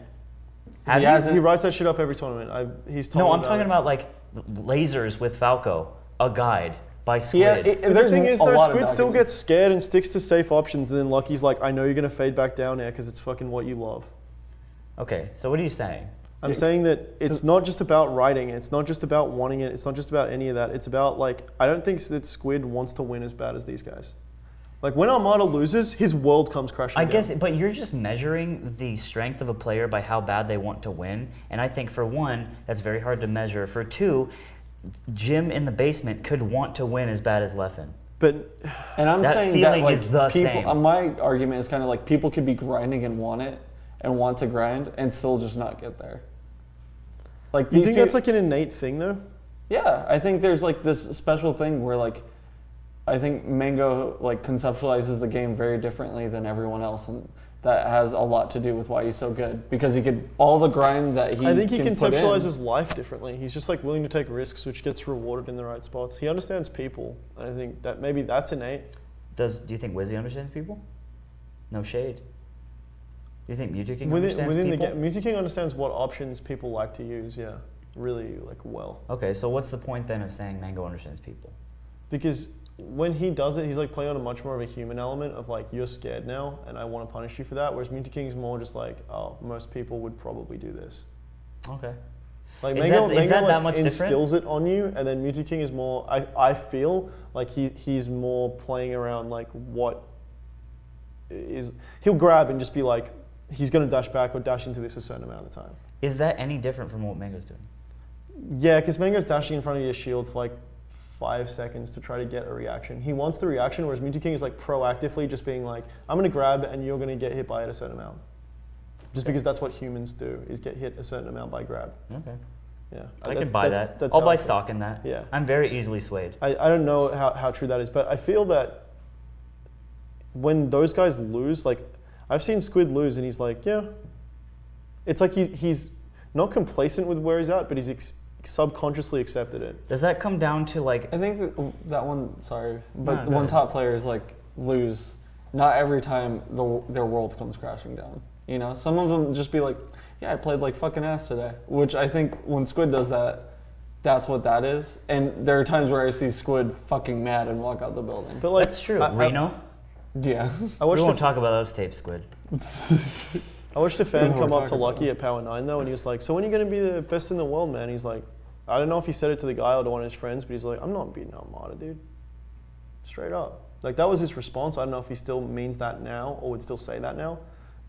have He you? hasn't. He writes that shit up every tournament. He's told No, me I'm talking it. about like lasers with Falco, a guide by Yeah, Squid. But the there's thing is, a though, lot of Squid still documents. gets scared and sticks to safe options, and then Lucky's like, I know you're going to fade back down there because it's fucking what you love. Okay, so what are you saying? I'm saying that it's not just about writing, it's not just about wanting it, it's not just about any of that. It's about, like, I don't think that Squid wants to win as bad as these guys. Like, when Armada loses, his world comes crashing I down. guess, but you're just measuring the strength of a player by how bad they want to win. And I think for one, that's very hard to measure. For two, Jim in the basement could want to win as bad as Leffen. But And I'm That saying feeling that like is the people, same. my argument is kind of like people could be grinding and want it and want to grind and still just not get there. Like you these think peop- that's like an innate thing, though? Yeah, I think there's like this special thing where like I think Mango like conceptualizes the game very differently than everyone else, and that has a lot to do with why he's so good because he could all the grind that he. I think he can put in- conceptualizes life differently. He's just like willing to take risks, which gets rewarded in the right spots. He understands people, and I think that maybe that's innate. Do you think Wizzy understands people? No shade. Do you think Mewtwo King Within understands the people? game, Music King understands what options people like to use. Yeah. really like well. Okay, so what's the point then of saying Mango understands people? Because when he does it, he's like playing on a much more of a human element of like, you're scared now and I want to punish you for that. Whereas Mewtwo King is more just like, oh, most people would probably do this. Okay. Like Is Mango, that Mango that like much different? instills it on you, and then Mewtwo King is more. I feel like he's more playing around like what is. He'll grab and just be like, he's gonna dash back or dash into this a certain amount of time. Is that any different from what Mango's doing? Yeah, because Mango's dashing in front of your shield for like 5 seconds to try to get a reaction. He wants the reaction, whereas Mewtwo King is like proactively just being like, I'm gonna grab and you're gonna get hit by it a certain amount. Just because that's what humans do, is get hit a certain amount by grab. Okay. Yeah. I can buy that. That's I'll how buy I feel. stock in that. Yeah. I'm very easily swayed. I don't know how true that is, but I feel that when those guys lose, like, I've seen Squid lose and he's like, yeah. It's like he's not complacent with where he's at, but he's subconsciously accepted it. Does that come down to like... I think that one, sorry, but No, go one ahead. top players like lose, not every time their world comes crashing down. You know, some of them just be like, yeah, I played like fucking ass today, which I think when Squid does that, that's what that is. And there are times where I see Squid fucking mad and walk out the building. But like, That's true. I Reno? Yeah. I We watched won't talk about those tapes, Squid. I watched a fan That's what come we're up to talking Lucky about. at Power 9 though, and he was like, so when are you going to be the best in the world, man? He's like, I don't know if he said it to the guy or to one of his friends, but he's like, I'm not beating Armada, dude. Straight up. Like, that was his response. I don't know if he still means that now or would still say that now.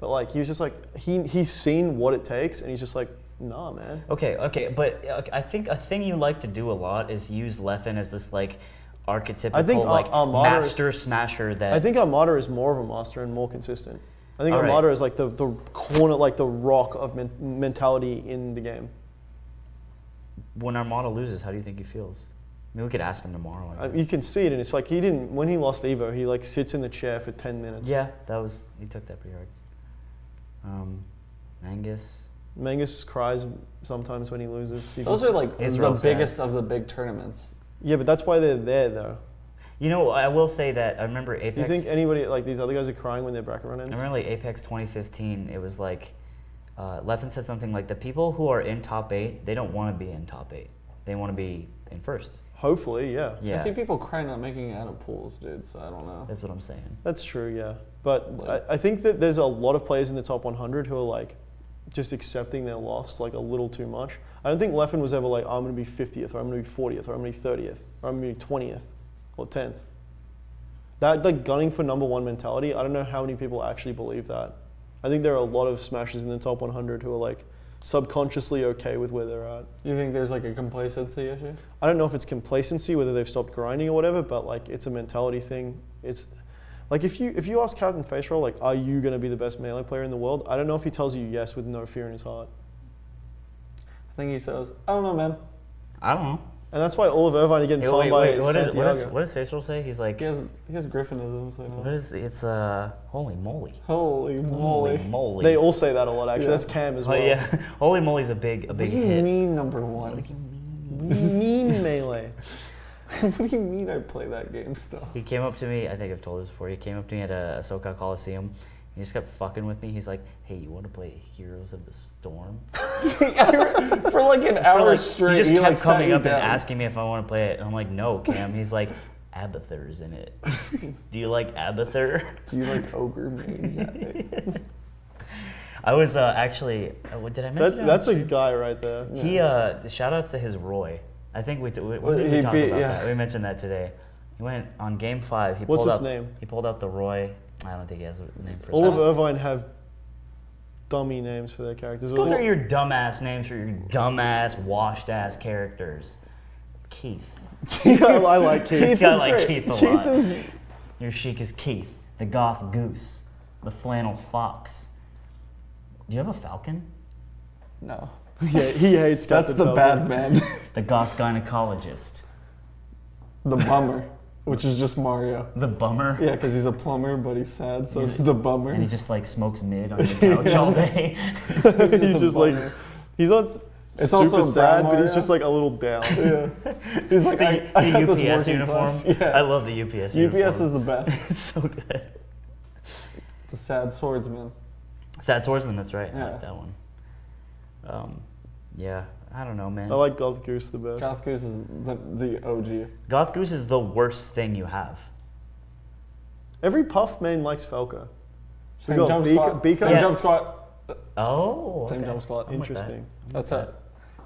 But like, he was just like, he's seen what it takes, and he's just like, nah, man. Okay, but I think a thing you like to do a lot is use Leffen as this like archetypical I think like Armada master smasher that... I think Armada is more of a master and more consistent. I think All right. Armada is like the corner, like the rock of mentality in the game. When Armada loses, how do you think he feels? I mean, we could ask him tomorrow. I guess. You can see it, and it's like when he lost Evo, he like sits in the chair for 10 minutes. Yeah, he took that pretty hard. Mangus. Mangus cries sometimes when he loses. Those are like It's the real sad. biggest of the big tournaments. Yeah, but that's why they're there, though. You know, I will say that I remember Apex. Do you think anybody, like these other guys, are crying when their bracket run I ends? remember like Apex 2015. It was like Leffen said something like the people who are in top 8, they don't want to be in top 8. They want to be in first. Hopefully, yeah. Yeah, I see people crying not making it out of pools, dude, so I don't know. that's what I'm saying. That's true, yeah. But I think that there's a lot of players in the top 100 who are like just accepting their loss like a little too much. I don't think Leffen was ever like, I'm going to be 50th, or I'm going to be 40th, or I'm going to be 30th, or I'm going to be 20th, or 10th. That like gunning for number 1 mentality, I don't know how many people actually believe that. I think there are a lot of smashers in the top 100 who are like subconsciously okay with where they're at. You think there's like a complacency issue? I don't know if it's complacency, whether they've stopped grinding or whatever, but like it's a mentality thing. It's like if you ask Captain Face Roll, like, are you going to be the best melee player in the world? I don't know if he tells you yes with no fear in his heart. I think he says, I don't know, man. I don't know. And that's why all of Irvine are getting farmed by Santiago. What does Facial say? He's like, He has Griffinisms. what is it's holy moly. Holy Holy moly. moly. They all say that a lot, actually. Yeah. That's Cam as Oh well. yeah, holy moly's a big What do you hit. mean number 1? What do you mean? What do you mean melee? What do you mean I play that game still? He came up to me, I think I've told this before, he came up to me at a SoCal Coliseum. He just kept fucking with me. He's like, hey, you want to play Heroes of the Storm? For like an hour Like, straight, he just he kept like coming sat up you and down. asking me if I want to play it. And I'm like, no, Cam. He's like, Abathur's in it. Do you like Abathur? Do you like Ogre Mage? I was actually, did I mention it? That's a guy right there. He, shout outs to his Roy. I think when did we He talk beat- about yeah. that? We mentioned that today. He went on game 5. He What's pulled its out, name? He pulled out the Roy. I don't think he has a name for it. All of Irvine have dummy names for their characters. Go through your dumbass names for your dumbass, washed ass characters. Keith. Yeah, I like Keith. I like great. Keith a Keith lot. is- Your chic is Keith, the goth goose, the flannel fox. Do you have a falcon? No. Yeah, he hates That's Captain the Falcon. bad man. The goth gynecologist. The bummer, which is just Mario. The bummer. Yeah, because he's a plumber, but he's sad, so it's the bummer. And he just like smokes mid on your couch all day. He's just like, he's not It's super also sad, brown but he's Mario. just like a little down. Yeah. He's like, I got this the UPS working uniform. class. Yeah. I love the UPS uniform. UPS is the best. It's so good. The sad swordsman. Sad Swordsman, that's right. I Yeah. like that one. Yeah, I don't know, man. I like Goth Goose the best. Goth Goose is the OG. Goth Goose is the worst thing you have. Every Puff main likes Falco. Same got jump Beaker- squat. Beaker- Same Yeah. jump squat. Oh, Same okay. jump squat. I'm with that. Interesting. That's it.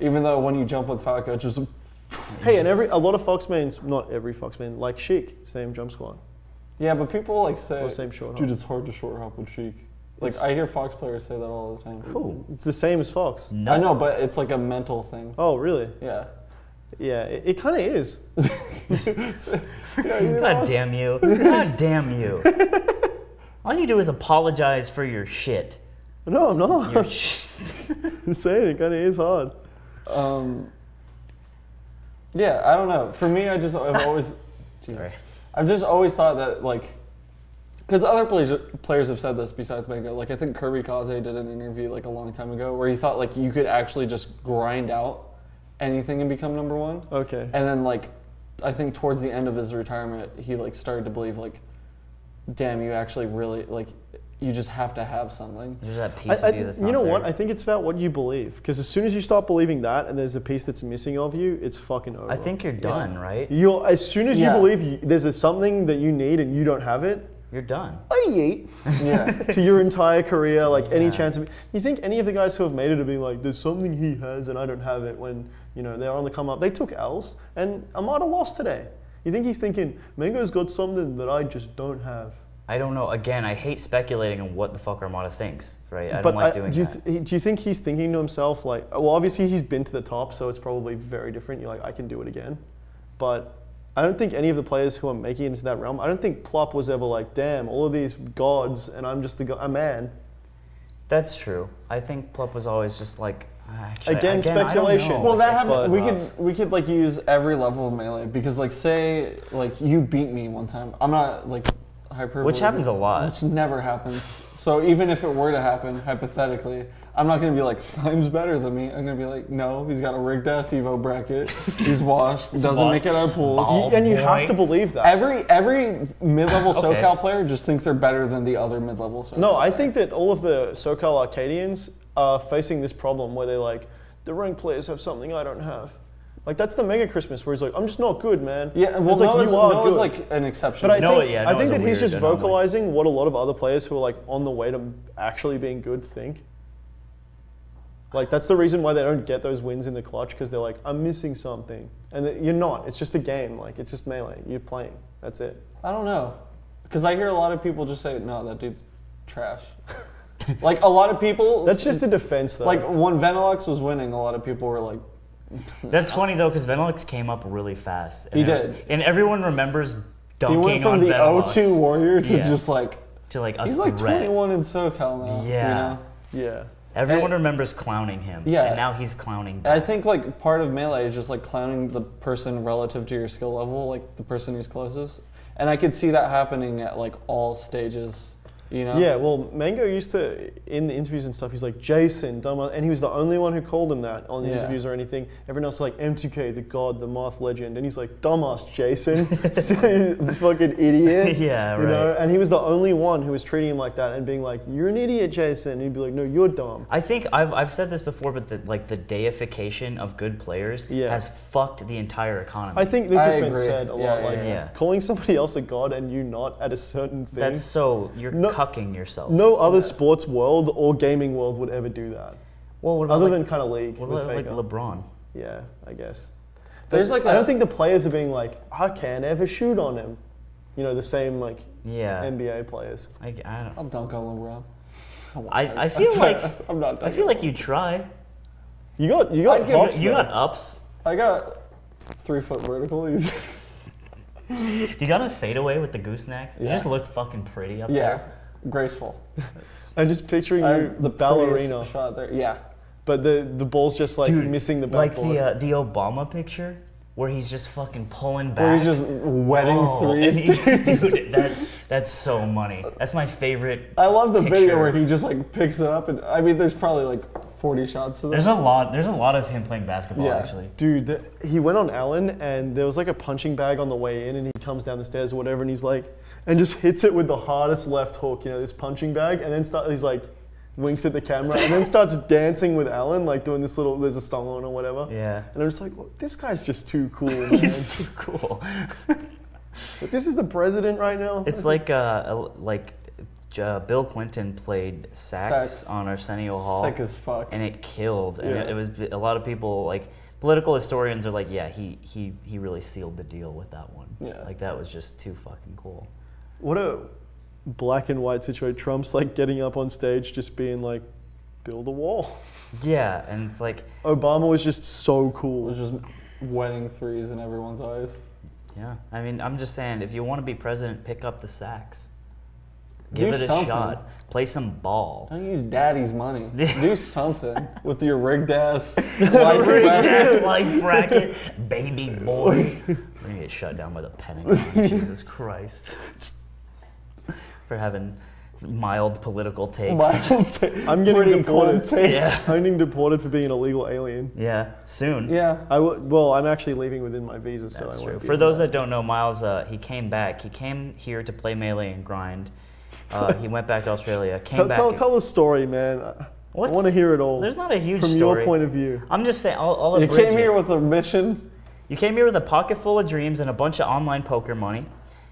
Even though when you jump with Falco, it's just Hey, and a lot of Fox mains, not every Fox main, like Sheik, same jump squat. yeah. But people like say, Or same short dude, hop. it's hard to short hop with Sheik. Like It's- I hear Fox players say that all the time. Who? It's the same as Fox. No. I know, but it's like a mental thing. Oh, really? Yeah. Yeah, it kind of is. Yeah, you know, God damn you. God damn you. All you do is apologize for your shit. No, I'm not. Your shit. I'm saying it kind of is hard. Yeah, I don't know. For me, I've always, Sorry. I've just always thought that like, because other players have said this besides Mango. Like I think Kirby Kaze did an interview like a long time ago where he thought like you could actually just grind out anything and become number one. Okay. And then like, I think towards the end of his retirement, he like started to believe like, damn, you actually really like, you just have to have something. There's that piece of you that's not You know there. what? I think it's about what you believe. Because as soon as you start believing that and there's a piece that's missing of you, it's fucking over. I think you're done, right? As soon as you Yeah. believe there's something that you need and you don't have it, You're done. I yeet Yeah. to your entire career, like any Yeah. chance of. You think any of the guys who have made it have been like, there's something he has and I don't have it when, they're on the come up. They took L's and Armada lost today. You think he's thinking, Mango's got something that I just don't have. I don't know. Again, I hate speculating on what the fuck Armada thinks, right? I don't like doing do that. do you think he's thinking to himself like, well, obviously he's been to the top, so it's probably very different. You're like, I can do it again. But I don't think any of the players who are making it into that realm, I don't think Plup was ever like, damn, all of these gods and I'm just a man. That's true. I think Plup was always just like, actually, Again, I don't speculation. know. Well, that It's happens. rough. We could like use every level of melee because like say like you beat me one time. I'm not like hyperbole. Which happens a lot. Which never happens. So even if it were to happen hypothetically, I'm not gonna be like Slime's better than me. I'm gonna be like, no, he's got a rigged ass Evo bracket. He's washed. Doesn't washed. make it out of pools. Oh, And you boy. have to believe that. Every mid-level Okay. SoCal player just thinks they're better than the other mid-level SoCal. No, I player. think that all of the SoCal Arcadians are facing this problem where they're like, the ranked players have something I don't have. Like that's the Mega Christmas where he's like, I'm just not good, man. Yeah, well, it's like Noah's, you are Noah's good. like an exception. But I Noah- think, yeah, I Noah's think a that he's weird just anomaly. vocalizing what a lot of other players who are like on the way to actually being good think. Like that's the reason why they don't get those wins in the clutch because they're like, I'm missing something, and you're not. It's just a game. Like it's just melee. You're playing. That's it. I don't know, because I hear a lot of people just say, "No, that dude's trash." Like a lot of people. That's just a defense, though. like when Venilux was winning, a lot of people were like, That's funny though, because Venilux came up really fast. He And did. And everyone remembers he dunking went from on the Venilux 0-2 warrior to Yeah. just like to like a he's threat. like 21 in SoCal now. Yeah. You know? yeah. Everyone And- remembers clowning him. Yeah. And now he's clowning And back. I think like part of melee is just like clowning the person relative to your skill level, like the person who's closest. And I could see that happening at like all stages. You know? Yeah, well, Mango used to, in the interviews and stuff, he's like, Jason, dumbass, and he was the only one who called him that on the Yeah. interviews or anything. Everyone else was like, M2K, the god, the math legend, and he's like, dumbass, Jason, the fucking idiot. Yeah, You know, right. and he was the only one who was treating him like that and being like, you're an idiot, Jason, and he'd be like, no, you're dumb. I think I've said this before, but the deification of good players Yeah. has fucked the entire economy. I think this I has been agree. said a Yeah, lot, yeah, like yeah. calling somebody else a god and you not at a certain thing. that's so you're No- cucking yourself. No other sports world or gaming world would ever do that. Well, what about Other like, than kind of League what with about like Faker. LeBron? Yeah, I guess. There's like I a- don't think the players are being like, I can't ever shoot on him. You know, the same like Yeah. NBA players. I don't. I'll dunk on LeBron. I feel like I'm not. I feel like you try. You got I'd give hops You though. got ups. I got 3 foot vertical. He's You got a fadeaway with the gooseneck. You Yeah. just look fucking pretty up yeah, there. graceful. I'm just picturing I you have the prettiest ballerina, shot there. Yeah. but the ball's just like missing the Like backboard. the Obama picture where he's just fucking pulling back. Where he's just wetting and threes. dude, that's so money. That's my favorite. I love the video picture. where he just like picks it up, and I mean, there's probably like 40 shots to There's that. a lot of him playing basketball Yeah. actually. Dude, he went on Allen and there was like a punching bag on the way in and he comes down the stairs or whatever and he's like, and just hits it with the hardest left hook, you know, this punching bag, and then he's like, winks at the camera, and then starts dancing with Alan, like doing this little, there's a song on or whatever. Yeah. And I'm just like, well, this guy's just too cool, man. He's too cool. But this is the president right now. It's like Bill Clinton played sax on Arsenio Hall. Sick as fuck. And it killed. And Yeah. it was a lot of people, like, political historians are like, yeah, he really sealed the deal with that one. Yeah. Like, that was just too fucking cool. What a black and white situation. Trump's like getting up on stage just being like, build a wall. Yeah, and it's like... Obama was just so It cool. was just wedding threes in everyone's eyes. Yeah, I mean, I'm just saying, if you want to be president, pick up the sax. Do Give it something. a shot. Play some ball. Don't use daddy's money. Do something with your rigged ass Rigged life. ass life bracket, baby boy. We're gonna get shut down by the Pentagon. Jesus Christ. For having mild political takes. I'm getting Pretty deported. cool takes. Yeah. I'm getting deported for being an illegal alien. Yeah, soon. Yeah. Well, I'm actually leaving within my visa, so That's I true. won't be For able those to- that don't know, Miles, he came back. He came here to play Melee and grind. He went back to Australia. Came back. Tell the story, man. I What's- want to hear it all There's not a huge from story. your point of view. I'm just saying. I'll You abridge came it. here with a mission. You came here with a pocket full of dreams and a bunch of online poker money.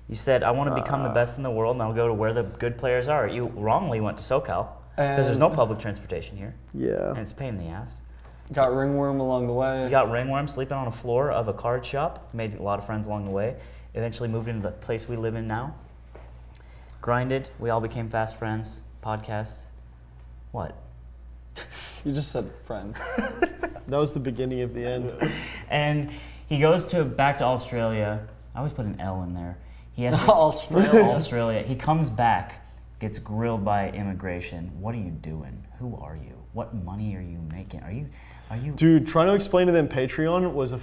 You said, I want to become the best in the world and I'll go to where the good players are. You wrongly went to SoCal because there's no public transportation here and Yeah. it's a pain in the ass. Got ringworm along the way. You got ringworm sleeping on a floor of a card shop. Made a lot of friends along the way. Eventually moved into the place we live in now. Grinded. We all became fast friends. Podcast. What? You just said friends. That was the beginning of the end. And he goes back to Australia. I always put an L in there. He has to Australia. Australia. He comes back, gets grilled by immigration. What are you doing? Who are you? What money are you making? Are you? Dude, trying to explain to them Patreon was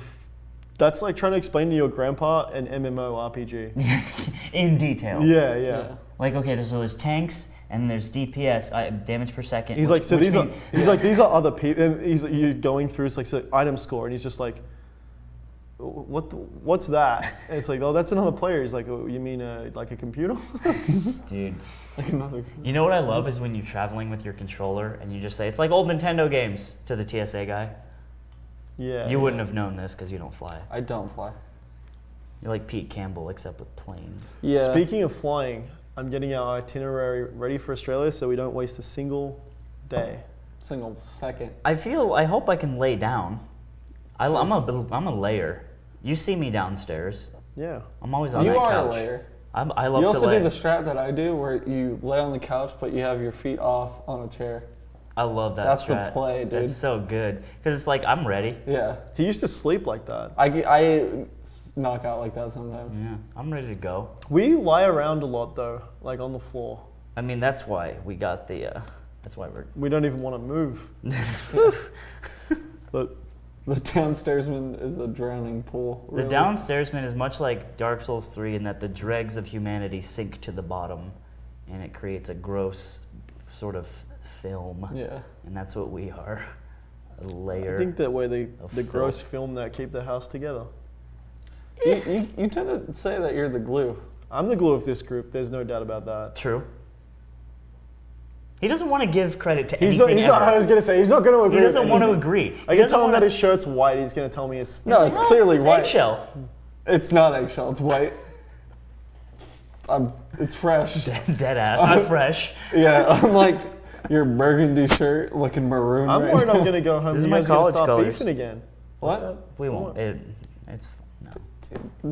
that's like trying to explain to your grandpa an MMORPG. In detail. Yeah. Like, okay, so there's tanks and there's DPS, damage per second. He's like, so these are other people. And you're going through, it's like so item score, and he's just like, what's that? And it's like, oh, that's another player. He's like, oh, you mean like a computer? Dude. Like another. You know what I love is when you're traveling with your controller and you just say, it's like old Nintendo games to the TSA guy. Yeah. You wouldn't have known this because you don't fly. I don't fly. You're like Pete Campbell, except with planes. Yeah. Speaking of flying, I'm getting our itinerary ready for Australia so we don't waste a single day. Single second. I hope I can lay down. I'm a layer. You see me downstairs. Yeah. I'm always on You that are couch. a layer. I love You to also lay. do the strat that I do, where you lay on the couch, but you have your feet off on a chair. I love that That's the strat. play, dude. That's so good. Because it's like, I'm ready. Yeah. He used to sleep like that. I knock out like that sometimes. Yeah, I'm ready to go. We lie around a lot though, like on the floor. I mean, that's why we got the, that's why we're... We don't even want to move. But The downstairsman is a drowning pool. The Really. downstairsman is much like Dark Souls 3 in that the dregs of humanity sink to the bottom and it creates a gross sort of film. Yeah. And that's what we are. A layer. I think that way the filth. gross film that keep the house together. You tend to say that you're the glue. I'm the glue of this group. There's no doubt about that. True. He doesn't want to give credit to He's anything not, ever. I was gonna say he's not gonna agree. He with doesn't want to anything. agree. I He can doesn't tell him wanna- that his shirt's white. He's gonna tell me it's. No, it's clearly it's white. eggshell. It's not eggshell. It's white. It's fresh. Dead ass. I'm fresh. Yeah, I'm like your burgundy shirt looking maroon. I'm right worried now. I'm gonna go home. This is and my you guys are gonna college start colors. beefing again. What? We won't. It's no.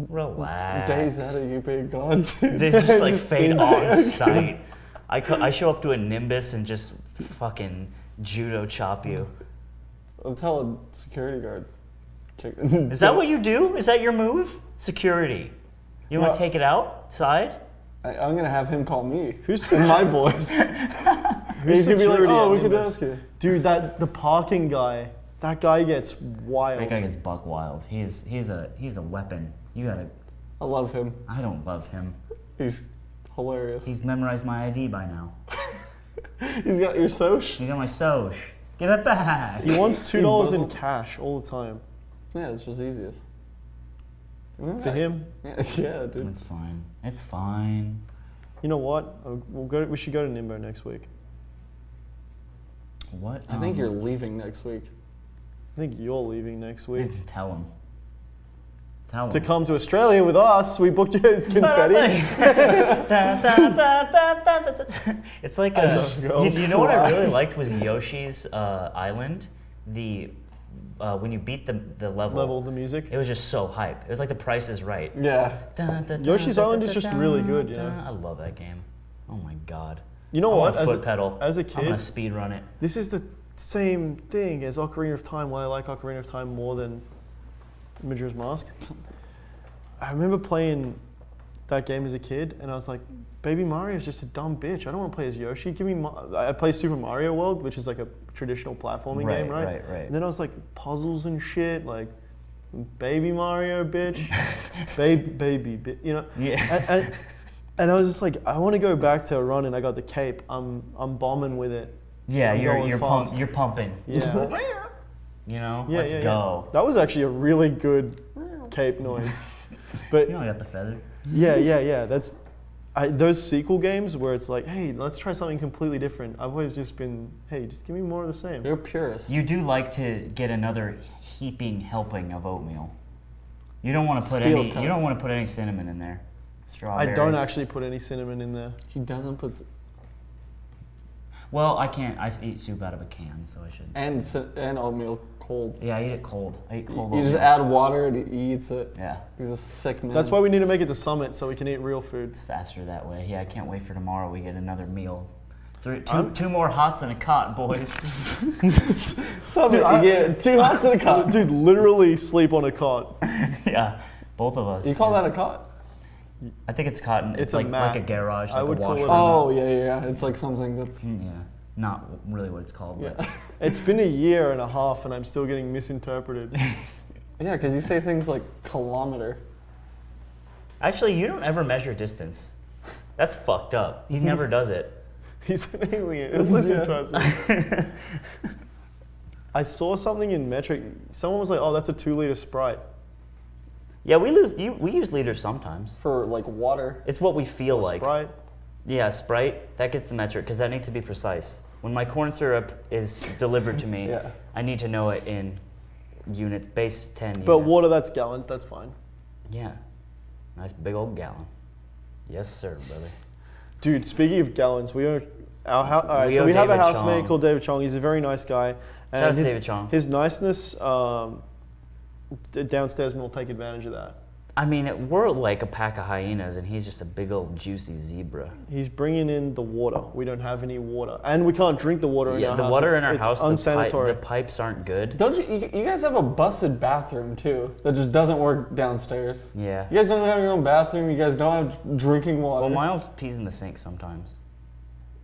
Relax. Days out of you being gone, dude. They just like Just fade in- on sight. I show up to a Nimbus and just fucking judo chop you. I'm telling security guard. Is that what you do? Is that your move? Security. You want Well- to take it outside? I'm gonna have him call me. Who's and my boys? Who's He's gonna be like, security oh, at we could Nimbus? ask you. Dude, the parking guy. That guy gets wild. That guy gets buck wild. He's a weapon. You gotta. I love him. I don't love him. He's hilarious. He's memorized my ID by now. He's got your soch. He's on my Soch. Give it back. He wants $2 in buzzled. cash all the time. Yeah, it's just easiest. For him, Yeah, dude. It's fine. It's fine. you know what? We should go to Nimbo next week. What? I think you're leaving next week. I think you're leaving next week. Tell him. Tell him. To come to Australia with us, we booked you confetti. It's like those girls you know what I fly. really liked was Yoshi's Island. When you beat the level, Level the music. it was just so hype. It was like The Price is Right. Yeah. Yoshi's Island is just really good, yeah. I love that game. Oh my god. You know I what? want a foot pedal. As a I'm gonna kid, speed run it. this is the same thing as Ocarina of Time. Why I like Ocarina of Time more than Majora's Mask. I remember playing that game as a kid, and I was like, Baby Mario is just a dumb bitch. I don't want to play as Yoshi. Give me. I play Super Mario World, which is like a traditional platforming game, right? Right. And then I was like puzzles and shit, like Baby Mario, bitch, baby, you know. Yeah. And I was just like, I want to go back to running. I got the cape. I'm bombing with it. Yeah, I'm going fast. you're pumping. Yeah. You know, Yeah, let's yeah, go. Yeah. That was actually a really good cape noise. But You know, I got the feather. yeah. That's those sequel games where it's like, hey, let's try something completely different. I've always just been, hey, just give me more of the same. You're a purist. You do like to get another heaping helping of oatmeal. You don't want to put Steel any. toe. You don't want to put any cinnamon in there. I Strawberries. don't actually put any cinnamon in there. He doesn't put Well, I can't. I eat soup out of a can, so I should. and oatmeal cold. Yeah, I eat it cold. I eat cold. You just oatmeal. add water and he eats it. Yeah, He's a sick man. That's why we need to make it to Summit so we can eat real food. it's faster that way. Yeah, I can't wait for tomorrow. We get another meal. Two more hots and a cot, boys. Summit, Dude, you get 2 hots in a cot. Dude, literally sleep on a cot. Yeah, both of us. You call that a cot? I think it's cotton. It's a like mat. a garage, like I would a call it washroom. a- Oh, yeah. It's like something that's... Yeah, not really what it's called, but It's been a year and a half and I'm still getting misinterpreted. Yeah, because you say things like kilometer. actually, you don't ever measure distance. That's fucked up. He never does it. He's an alien. Listen Yeah. to us. I saw something in metric. Someone was like, "Oh, that's a 2-liter Sprite." Yeah, we use liters sometimes. For like water. It's what we feel like. Sprite. Yeah, Sprite, that gets the metric because that needs to be precise. When my corn syrup is delivered to me, Yeah. I need to know it in units, base 10 But units. water, that's gallons. That's fine. Yeah. Nice big old gallon. Yes, sir, brother. Dude, speaking of gallons, we are our house. All right, We so owe we have a David housemate Chong. called David Chong. He's a very nice guy. Shout out to David Chong. His niceness downstairs will take advantage of that. I mean, we're like a pack of hyenas, and he's just a big old juicy zebra. He's bringing in the water. We don't have any water, and we can't drink the water in Yeah, our the house. water It's- in our it's house, unsanitary. the pipes aren't good. Don't you guys have a busted bathroom too that just doesn't work downstairs? Yeah. You guys don't have your own bathroom. You guys don't have drinking water. Well, Miles pees in the sink sometimes.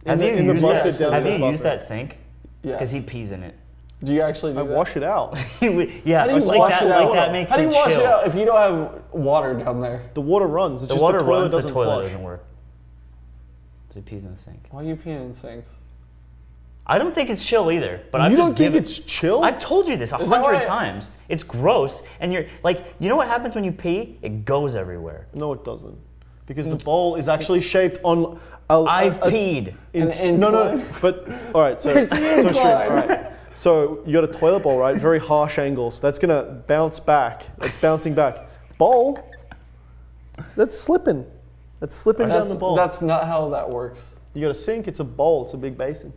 In the busted Have downstairs you used bathroom. that sink? Yes. Because he pees in it. Do you actually do I that? wash it out. Yeah, How do you like wash that. it Like out? that makes How do you it wash chill. it out if you don't have water down there? The water runs. It's The just water the toilet runs, the doesn't toilet flush. doesn't work. So he pees in the sink. Why are you peeing in sinks? I don't think it's chill either. But I've You just don't think given. it's chill? I've told you this that 100 why- times. It's gross, and you're like, you know what happens when you pee? It goes everywhere. No, it doesn't. Because the bowl is actually shaped on. I've peed. No. But all right, so There's the straight. incline. All right. So you got a toilet bowl, right? Very harsh angles. That's gonna bounce back. It's bouncing back. Bowl. That's slipping. That's slipping down the bowl. That's not how that works. You got a sink. It's a bowl. It's a big basin.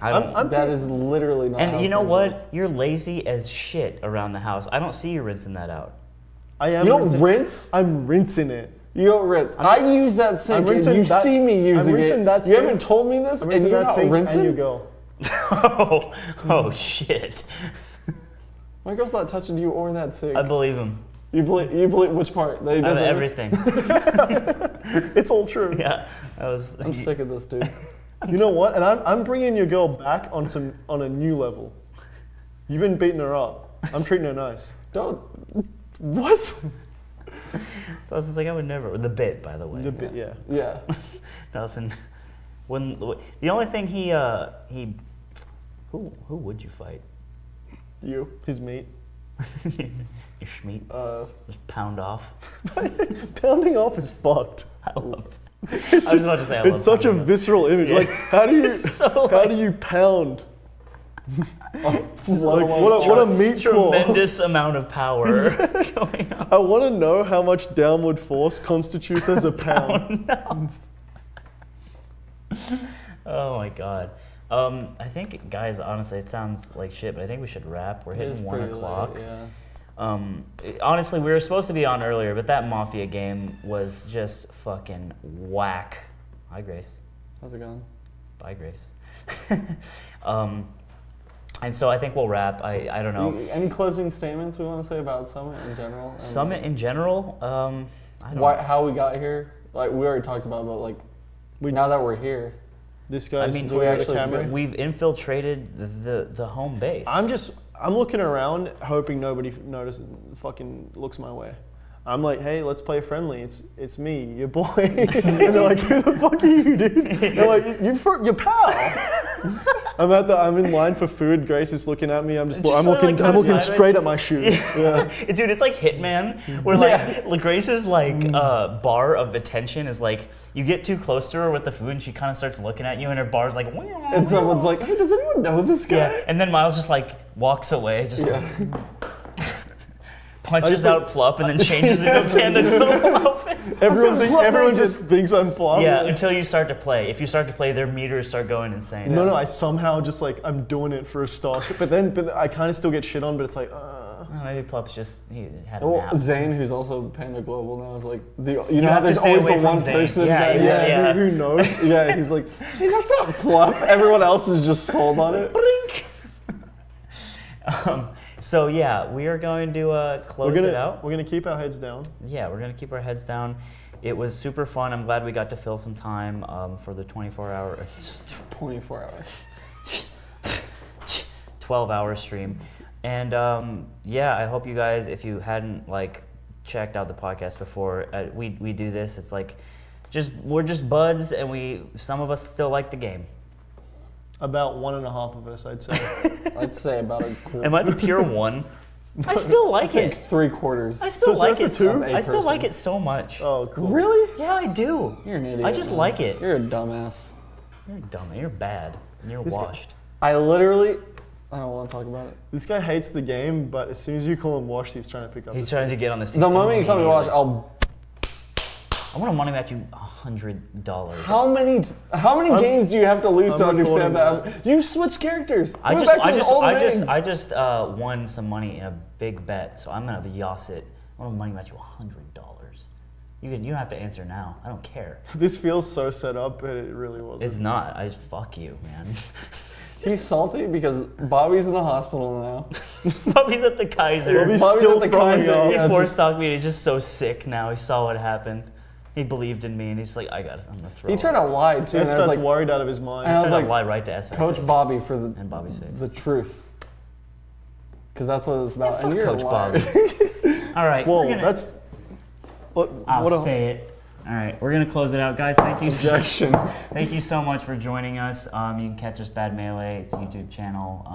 I don't. I'm That is literally not how and you know things what? work. You're lazy as shit around the house. I don't see you rinsing that out. I am. You don't rinsing- rinse? I'm rinsing it. You don't rinse. I use that sink and rinsing you that- see me using I'm rinsing it. that You sink. haven't told me this I'm and rinsing you're that not sink rinsing? and you go. Oh shit! My girl's not touching you or that sink. I believe him. You believe which part? That he I have doesn't everything. It's all true. Yeah, I was. I'm sick of this dude. You know what? And I'm bringing your girl back on a new level. You've been beating her up. I'm treating her nice. Don't. What? I was like, I would never. The bit, by the way. The bit, yeah. Yeah. Nelson, when the only thing who would you fight? You, his mate. Your schmeat. Just pound off. Pounding off is fucked. I love. I was about to say I love It's such a pounding off. visceral image. Yeah. Like, how do you It's so how do you pound? Like, what a meat claw. Tremendous amount of power going on. I want to know how much downward force constitutes as a pound. Oh my god. I think, guys, honestly, it sounds like shit, but I think we should wrap. We're It is hitting 1 pretty o'clock. late, yeah. Honestly, we were supposed to be on earlier, but that Mafia game was just fucking whack. Hi, Grace. How's it going? Bye, Grace. And so I think we'll wrap. I don't know. Any closing statements we want to say about Summit in general? And Summit in general, I don't how we got here? Like we already talked about, but like now that we're here, This guy's mean, doing we the actually camera. we've infiltrated the home base. I'm looking around, hoping nobody fucking looks my way. I'm like, hey, let's play friendly. It's me, your boy. And they're like, who the fuck are you, dude? They're like, your pal. I'm in line for food. Grace is looking at me. I'm looking straight at my shoes. Yeah. Dude, it's like Hitman, where like Grace's like bar of attention is like you get too close to her with the food and she kind of starts looking at you and her bar's like, and someone's like, hey, does anyone know this guy? yeah, and then Miles just like walks away, just Yeah. punches out Plup and then changes into a panda little outfit. Everyone just thinks I'm Plup. Yeah, until you start to play. If you start to play, their meters start going insane. No, I somehow just like I'm doing it for a stock, but I kind of still get shit on. But it's like, Maybe Plup's he had a Well, nap. Zain, who's also Panda Global now, is like You know have how to there's stay always away the from one Zain. person Yeah, that yeah. who knows? yeah, he's like, hey, that's not Plup. Everyone else is just sold on it. So yeah, we are going to close it out. We're gonna keep our heads down. Yeah, we're gonna keep our heads down. It was super fun. I'm glad we got to fill some time for the 24-hour, 24 hours. 12-hour stream. And yeah, I hope you guys, if you hadn't like checked out the podcast before, we do this. It's like we're just buds, and some of us still like the game. About 1.5 of us, I'd say. I'd say about a quarter. Am I the pure one? I still like I think it. 3/4. I still So like it. that's a 2? I still like it so much. Oh, cool. Really? Yeah, I do. You're an idiot. I just man. like it. You're a dumbass. You're dumb. You're bad. And you're This guy- washed. I don't want to talk about it. This guy hates the game, but as soon as you call him washed, he's trying to pick up. He's his trying to pace. get on the scene. The moment you come to watch, I want to money match you $100. How many games do you have to lose to I'm understand recording that? You switch characters. I Go just, back to his old name. I just won some money in a big bet, so I'm gonna Yas it. I want to money match you $100. You don't have to answer now. I don't care. This feels so set up, but it really wasn't. It's not. I just fuck you, man. He's salty because Bobby's in the hospital now. Bobby's at the Kaiser. Bobby's Bobby's still at the throwing Kaiser, up. He yeah. forced stocked me. And he's just so sick now. He saw what happened. He believed in me, and he's like, I'm gonna throw. He tried to lie too. And I was SFAT's like, worried out of his mind. and I was tried to like, lie right to SFAT's Coach face. Bobby for And Bobby's face. the truth. Because that's what it's about. Fuck and you're Coach a liar. Bobby. All right. Whoa, we're gonna, that's. I'll say it. All right, we're gonna close it out, guys. Thank you. Objection. Thank you so much for joining us. You can catch us Bad Melee. It's a YouTube channel.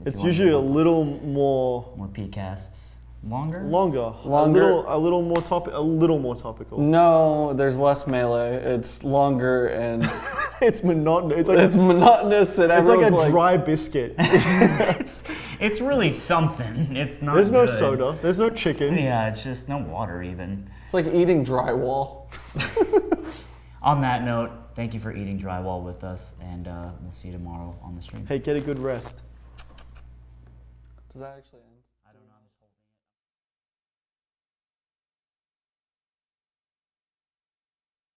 If It's you wanna usually hear a little more more PCasts. Longer. longer. Longer. A little more topical. No, there's less melee. It's longer and It's monotonous. it's monotonous and It's like everyone's a dry biscuit. It's really something. It's not. There's no good. soda. There's no chicken. Yeah, it's just no water even. It's like eating drywall. On that note, thank you for eating drywall with us, and we'll see you tomorrow on the stream. Hey, get a good rest. Does that actually end?